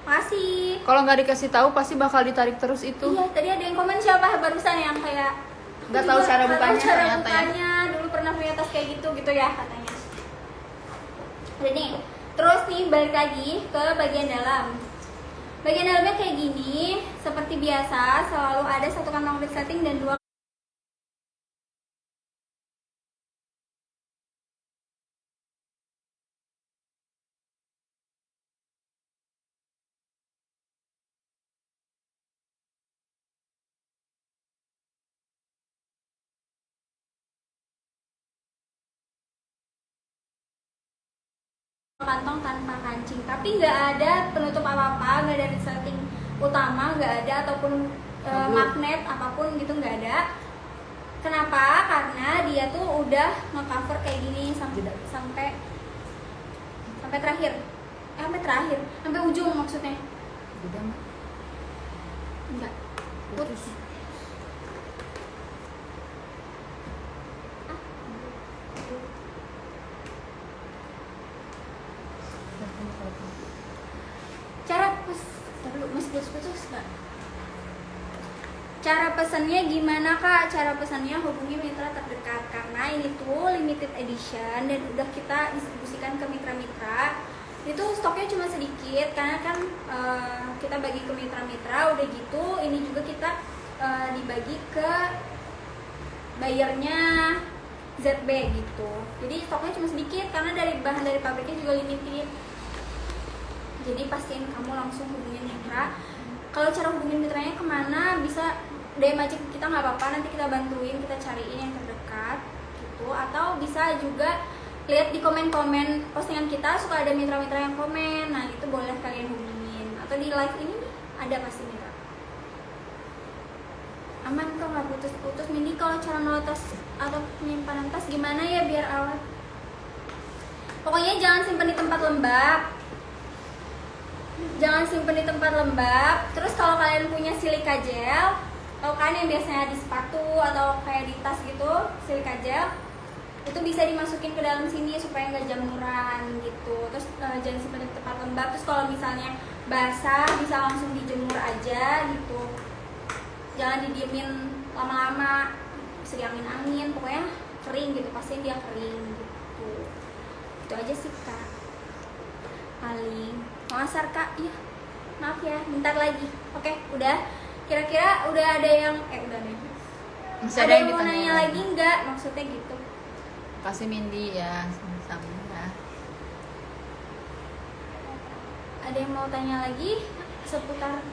S2: Masih.
S1: Kalau nggak dikasih tahu pasti bakal ditarik terus itu.
S2: Iya, tadi ada yang komen siapa barusan yang kayak
S1: Nggak tahu cara bukanya
S2: cara
S1: ternyata ya.
S2: bukanya. Dulu pernah punya tas kayak gitu ya katanya. Jadi, terus nih balik lagi ke bagian dalam. Bagian dalamnya kayak gini, seperti biasa selalu ada 1 kantong resleting dan 2 kantong tanpa kancing, tapi nggak ada penutup apa-apa, nggak ada setting utama, nggak ada, ataupun magnet apapun gitu, nggak ada. Kenapa? Karena dia tuh udah nge-cover kayak gini sampai terakhir, sampai ujung maksudnya.
S1: Udah mah.
S2: Enggak.
S1: Putus.
S2: Masih putus nggak? Cara pesannya gimana kak? Cara pesannya hubungi mitra terdekat, karena ini tuh limited edition dan udah kita distribusikan ke mitra-mitra. Itu stoknya cuma sedikit karena kan kita bagi ke mitra-mitra, udah gitu ini juga kita dibagi ke buyernya ZB gitu. Jadi stoknya cuma sedikit karena dari bahan dari pabriknya juga limited. Jadi pastiin kamu langsung hubungin mitra. Kalau cara hubungin mitranya kemana, bisa DM aja kita, nggak apa-apa, nanti kita bantuin, kita cariin yang terdekat gitu. Atau bisa juga lihat di komen-komen postingan kita, suka ada mitra-mitra yang komen, nah itu boleh kalian hubungin. Atau di live ini nih ada pasti mitra. Aman kok, nggak putus-putus. Mindi, kalau cara nolak tas atau penyimpanan tas gimana ya biar awet? Pokoknya jangan simpan di tempat lembab. Jangan simpen di tempat lembab. Terus kalau kalian punya silika gel, tau kan yang biasanya di sepatu atau kayak di tas gitu, silika gel, itu bisa dimasukin ke dalam sini supaya nggak jamuran gitu. Terus jangan simpen di tempat lembab. Terus kalau misalnya basah bisa langsung dijemur aja gitu. Jangan didiemin lama-lama, bisa diangin-angin, pokoknya kering gitu, pastiin dia kering gitu. Itu aja sih kak. Paling mau asar kak, iya maaf ya, bentar lagi. Oke, udah. Kira-kira udah ada yang udah nih.
S1: Masih
S2: Ada yang mau
S1: ditanya
S2: nanya lagi nggak? Maksudnya gitu.
S1: Kasih Mindi ya, sama-sama ya.
S2: Ada yang mau tanya lagi seputar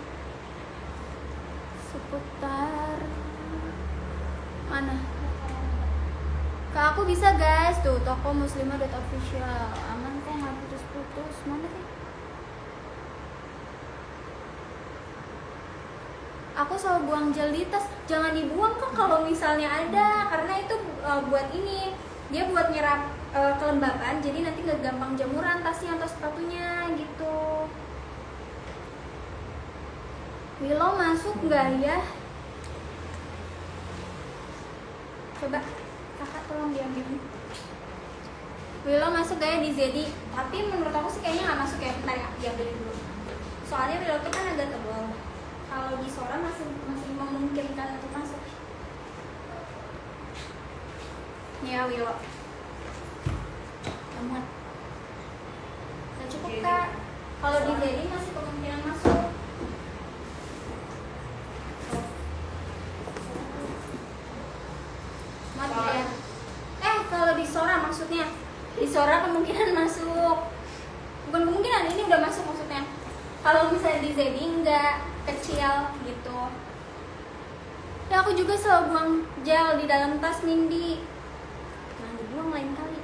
S2: mana? Kak, aku bisa guys, tuh toko muslimah.official. Aman kok, nggak putus-putus. Mana sih? Aku selalu buang gel di tas. Jangan dibuang kok kalau misalnya ada, karena itu buat ini, dia buat nyerap kelembapan, jadi nanti nggak gampang jamuran tasnya atau sepatunya gitu. Willow masuk nggak ya? Coba kakak tolong diambil. Willow masuk gak ya di Zedi? Tapi menurut aku sih kayaknya nggak masuk ya. Bentar ya, diambil dulu. Soalnya Willow tuh kan agak tebal. Kalau di Sora masih memungkinkan untuk masuk. Ya Willow. Amat. Udah cukup kak. Kalau di Zedi masih kemungkinan masuk. Ya. Kalau di Sora maksudnya, di Sora kemungkinan masuk. Bukan kemungkinan, ini udah masuk maksudnya. Kalau misalnya di Zedi enggak, kecil gitu. Ya aku juga selalu buang gel di dalam tas Mindi. Jangan dibuang lain kali.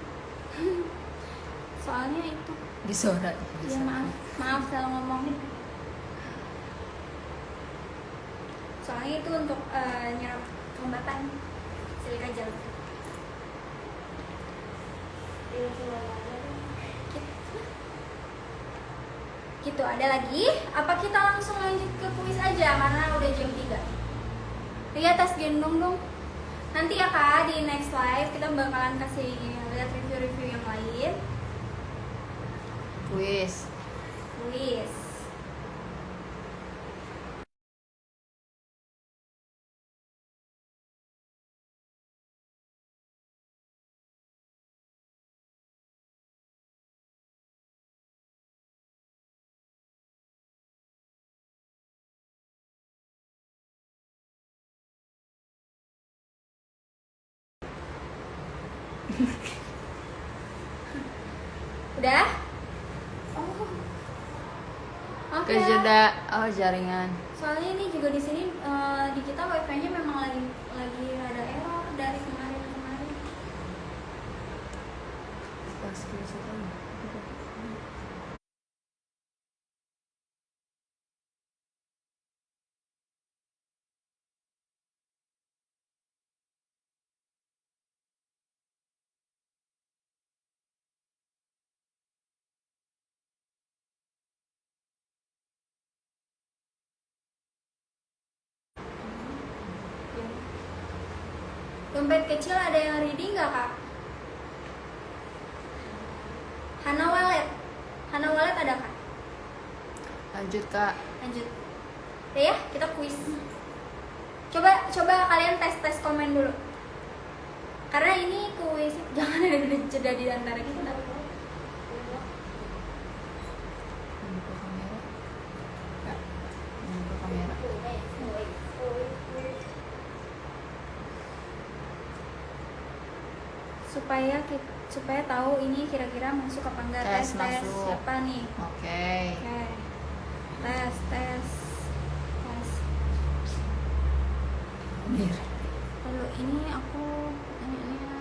S2: Soalnya itu.
S1: Di Sora.
S2: Ya maaf salah ngomong. Soalnya itu untuk nyerap kelembapan silika gel. Gitu, ada lagi? Apa kita langsung lanjut ke kuis aja karena udah jam 3? Lihat tas gendong dong. Nanti ya kak, di next live kita bakalan kasih lihat review-review yang lain.
S1: Kuis.
S2: Udah? Oh. Oke.
S1: Kejeda jaringan.
S2: Soalnya ini juga di sini di kita wifi-nya memang lagi ada error dari kemarin. Dompet kecil ada yang ready nggak kak? Hana Wallet ada kak?
S1: Lanjut kak.
S2: Lanjut. Udah ya, kita kuis. Coba kalian tes komen dulu. Karena ini kuis, jangan ada jeda di antara kita.
S1: Buka kamera. Kak, buka kamera.
S2: Supaya tahu ini kira-kira masuk apa enggak.
S1: Tes
S2: Tes
S1: masuk.
S2: siapa nih?
S1: Oke.
S2: Oke. Tes.
S1: Mir.
S2: Lalu ini aku pertanyaannya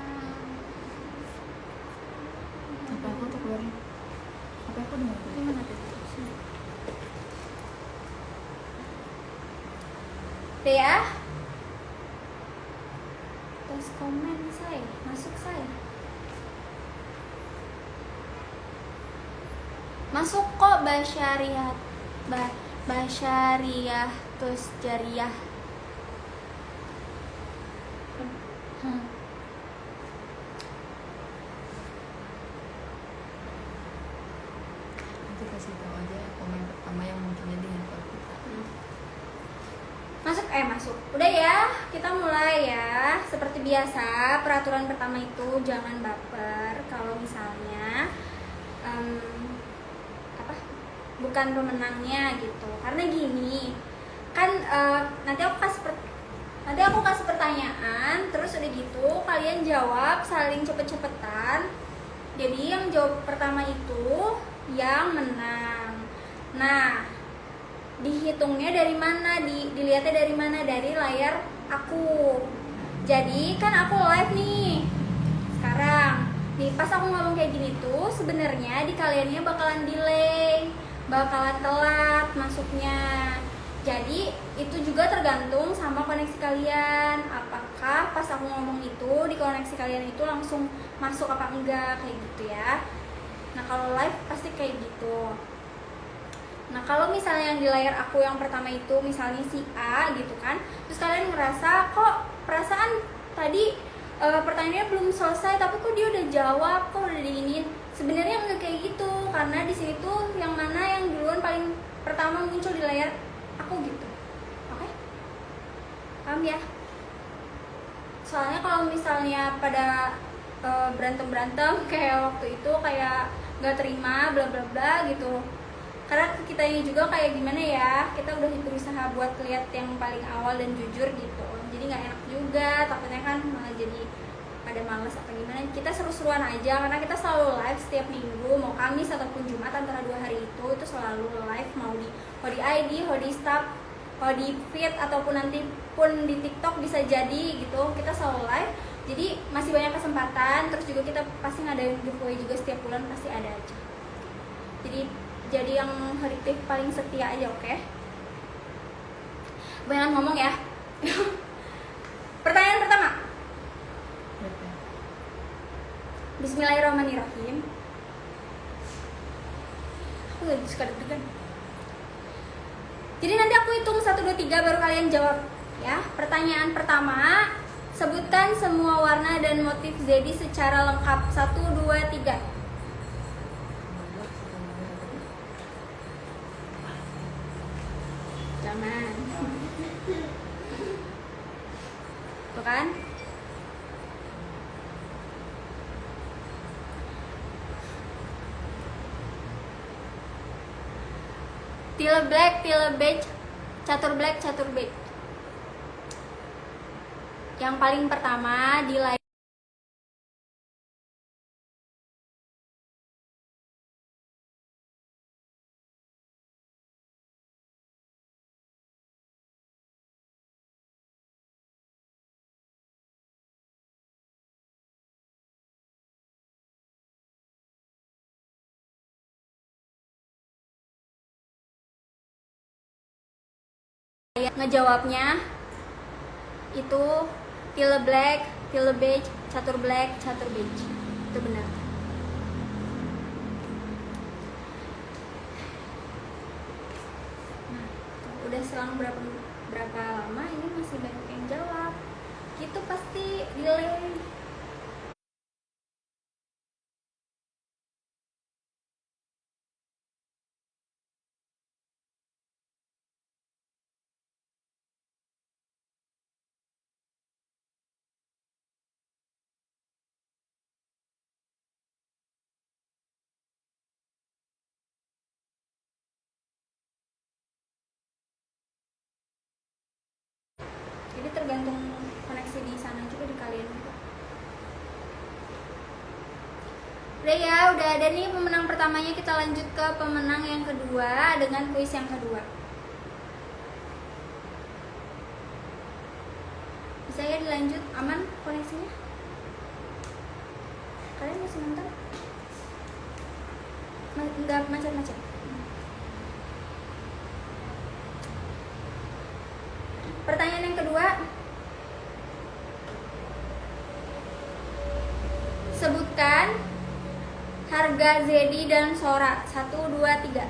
S1: Apa aku tuh keluarin? Apa aku dengar?
S2: ini mana tuh? Sini. Udah ya? Tes komen saya, masuk saya. Masuk kok Basyariah terus Jariah.
S1: Nanti kasih tahu aja komen pertama yang munculnya di handphone kita.
S2: Masuk. Udah ya, kita mulai ya. Seperti biasa, peraturan pertama itu jangan baper kalau misalnya bukan pemenangnya gitu. Karena gini, kan nanti aku kasih pertanyaan, terus udah gitu kalian jawab saling cepet-cepetan. Jadi yang jawab pertama itu yang menang. Nah, dihitungnya dari mana? Dilihatnya dari mana? Dari layar aku. Jadi kan aku live nih sekarang. Nih pas aku ngomong kayak gini tuh sebenarnya di kaliannya bakalan delay, bakalan telat masuknya. Jadi itu juga tergantung sama koneksi kalian. Apakah pas aku ngomong itu di koneksi kalian itu langsung masuk apa enggak, kayak gitu ya. Nah kalau live pasti kayak gitu. Nah kalau misalnya yang di layar aku yang pertama itu misalnya si A gitu kan, terus kalian ngerasa kok perasaan tadi pertanyaannya belum selesai tapi kok dia udah jawab, kok udah diinin. Sebenarnya nggak kayak gitu, karena di sini tuh yang mana yang duluan paling pertama muncul di layar aku gitu. Oke? Paham ya? Soalnya kalau misalnya pada berantem kayak waktu itu kayak nggak terima bla bla bla gitu, karena kita ini juga kayak gimana ya, kita udah berusaha buat lihat yang paling awal dan jujur gitu, jadi nggak enak juga, takutnya kan malah jadi pada males apa gimana. Kita seru-seruan aja karena kita selalu live setiap minggu, mau Kamis ataupun Jumat, antara 2 hari itu selalu live, mau di ID, mau di staff, mau di feed ataupun nanti pun di TikTok bisa jadi gitu, kita selalu live. Jadi masih banyak kesempatan, terus juga kita pasti ngadain giveaway juga setiap bulan, pasti ada aja. Jadi yang Heriktif paling setia aja, oke? Banyak ngomong ya. Pertanyaan pertama. Bismillahirrahmanirrahim. Aku gak suka deg-degan. Jadi nanti aku hitung 1, 2, 3 baru kalian jawab ya. Pertanyaan pertama, sebutkan semua warna dan motif Zedi secara lengkap. 1, 2, 3. Jangan. Tuh kan? Tile black, tile beige, catur black, catur beige. Yang paling pertama di layar ngejawabnya itu tile black, tile beige, catur black, catur beige. Itu benar. Nah, udah selang berapa lama ini masih banyak yang jawab. Gitu pasti delay. Jadi tergantung koneksi di sana juga, di kalian juga. Udah ya, udah ada nih pemenang pertamanya. Kita lanjut ke pemenang yang kedua dengan kuis yang kedua. Bisa ya dilanjut, aman koneksinya? Kalian masih nonton? Enggak macet-macet. Pertanyaan yang kedua, sebutkan harga Zedi dan Sora. 1, 2, 3.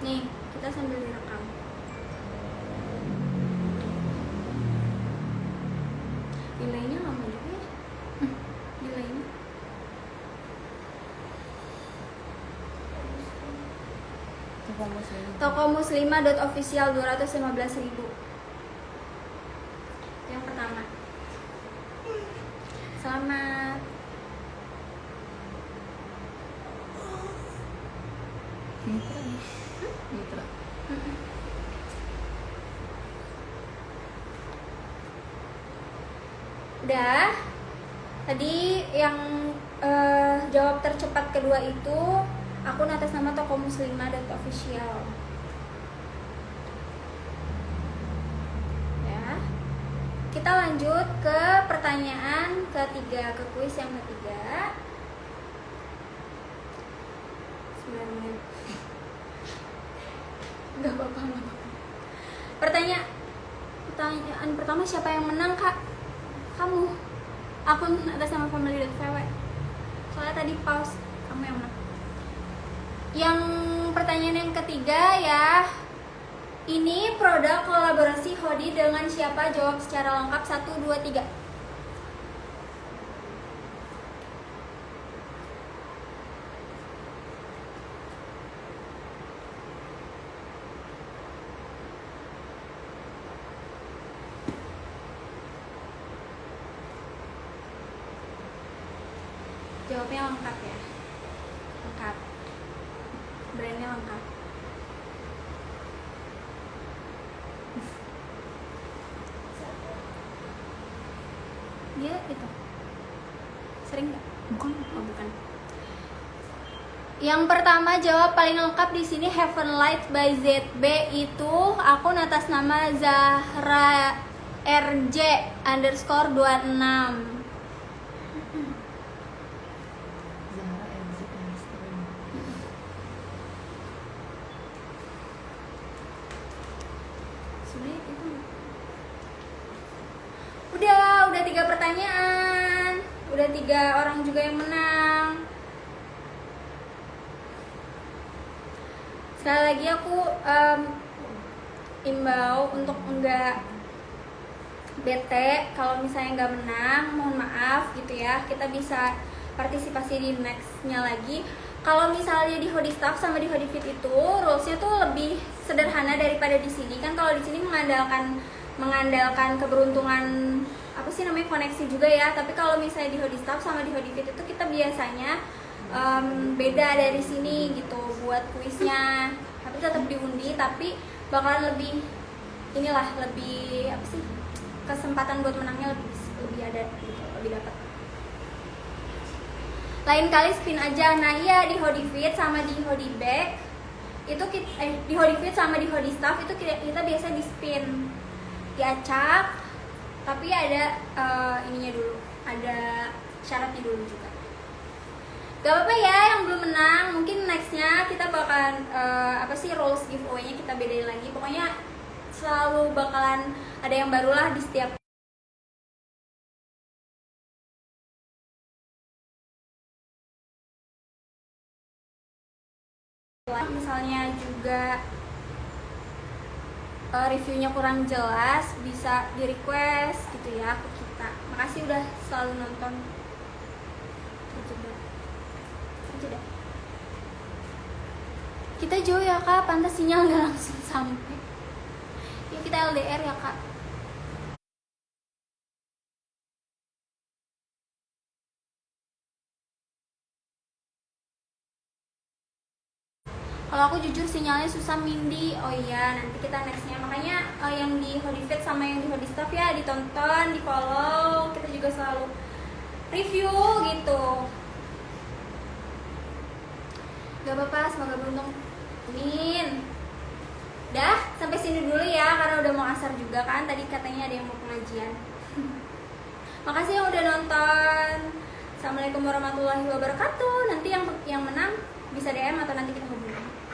S2: Nih, kita sambil direkam. Delaynya lama juga ya. Delaynya. Toko Muslimah.official 215.000. Yang pertama. Selamat.
S1: Mitra.
S2: Udah. Tadi yang jawab tercepat kedua itu akun atas nama Toko Muslimah.official. Ya. Kita lanjut ke pertanyaan ketiga, ke kuis yang ketiga. 9 menit. Enggak apa-apa, enggak apa-apa. Pertanyaan pertama, siapa yang menang, Kak? Kamu. Akun atas nama family.vw. Soalnya tadi pause, kamu yang menang. Yang pertanyaan yang ketiga ya, ini produk kolaborasi Hodi dengan siapa? Jawab secara lengkap. 1, 2, 3. Jawabnya lengkap ya. Lengkap. Brandnya lengkap. Dia itu sering nggak?
S1: Bukan.
S2: Oh, bukan. Yang pertama jawab paling lengkap di sini Heaven Light by ZB, itu akun atas nama Zahra RJ_26. Udah 3 pertanyaan, udah 3 orang juga yang menang. Sekali lagi aku imbau untuk enggak bete kalau misalnya nggak menang, mohon maaf gitu ya. Kita bisa partisipasi di nextnya lagi. Kalau misalnya di Hodi Staff sama di Hodi Fit itu rulesnya tuh lebih sederhana daripada di sini. Kan kalau di sini mengandalkan keberuntungan, apa sih namanya, koneksi juga ya. Tapi kalau misalnya di Hodi Staff sama di Hodi Fit itu kita biasanya beda dari sini gitu buat kuisnya. Tapi tetap diundi, tapi bakalan lebih lebih apa sih, kesempatan buat menangnya lebih ada gitu, lebih dapat. Lain kali spin aja. Nah iya, di Hodi Fit sama di Hodi Back itu di Hodi Fit sama di Hodi Staff itu kita biasa di spin, diacak, tapi ada ininya dulu, ada syaratnya dulu juga. Gak apa-apa ya yang belum menang, mungkin nextnya kita bakalan rules giveaway-nya kita bedain lagi. Pokoknya selalu bakalan ada yang baru lah di setiap. Misalnya juga reviewnya kurang jelas, bisa di request gitu ya ke kita. Makasih udah selalu nonton. Jeda. Kita jauh ya kak, pantas sinyal nggak langsung sampai. Ya kita LDR ya kak. Kalau aku jujur sinyalnya susah Mindy. Oh iya, nanti kita nextnya. Makanya yang di Hodifit sama yang di Hodistuff ya ditonton, di follow. Kita juga selalu review gitu. Gak apa-apa, semoga beruntung. Amin. Dah, sampai sini dulu ya, karena udah mau asar juga kan. Tadi katanya ada yang mau pengajian. Makasih yang udah nonton. Assalamualaikum warahmatullahi wabarakatuh. Nanti yang menang bisa DM atau nanti kita hubungi.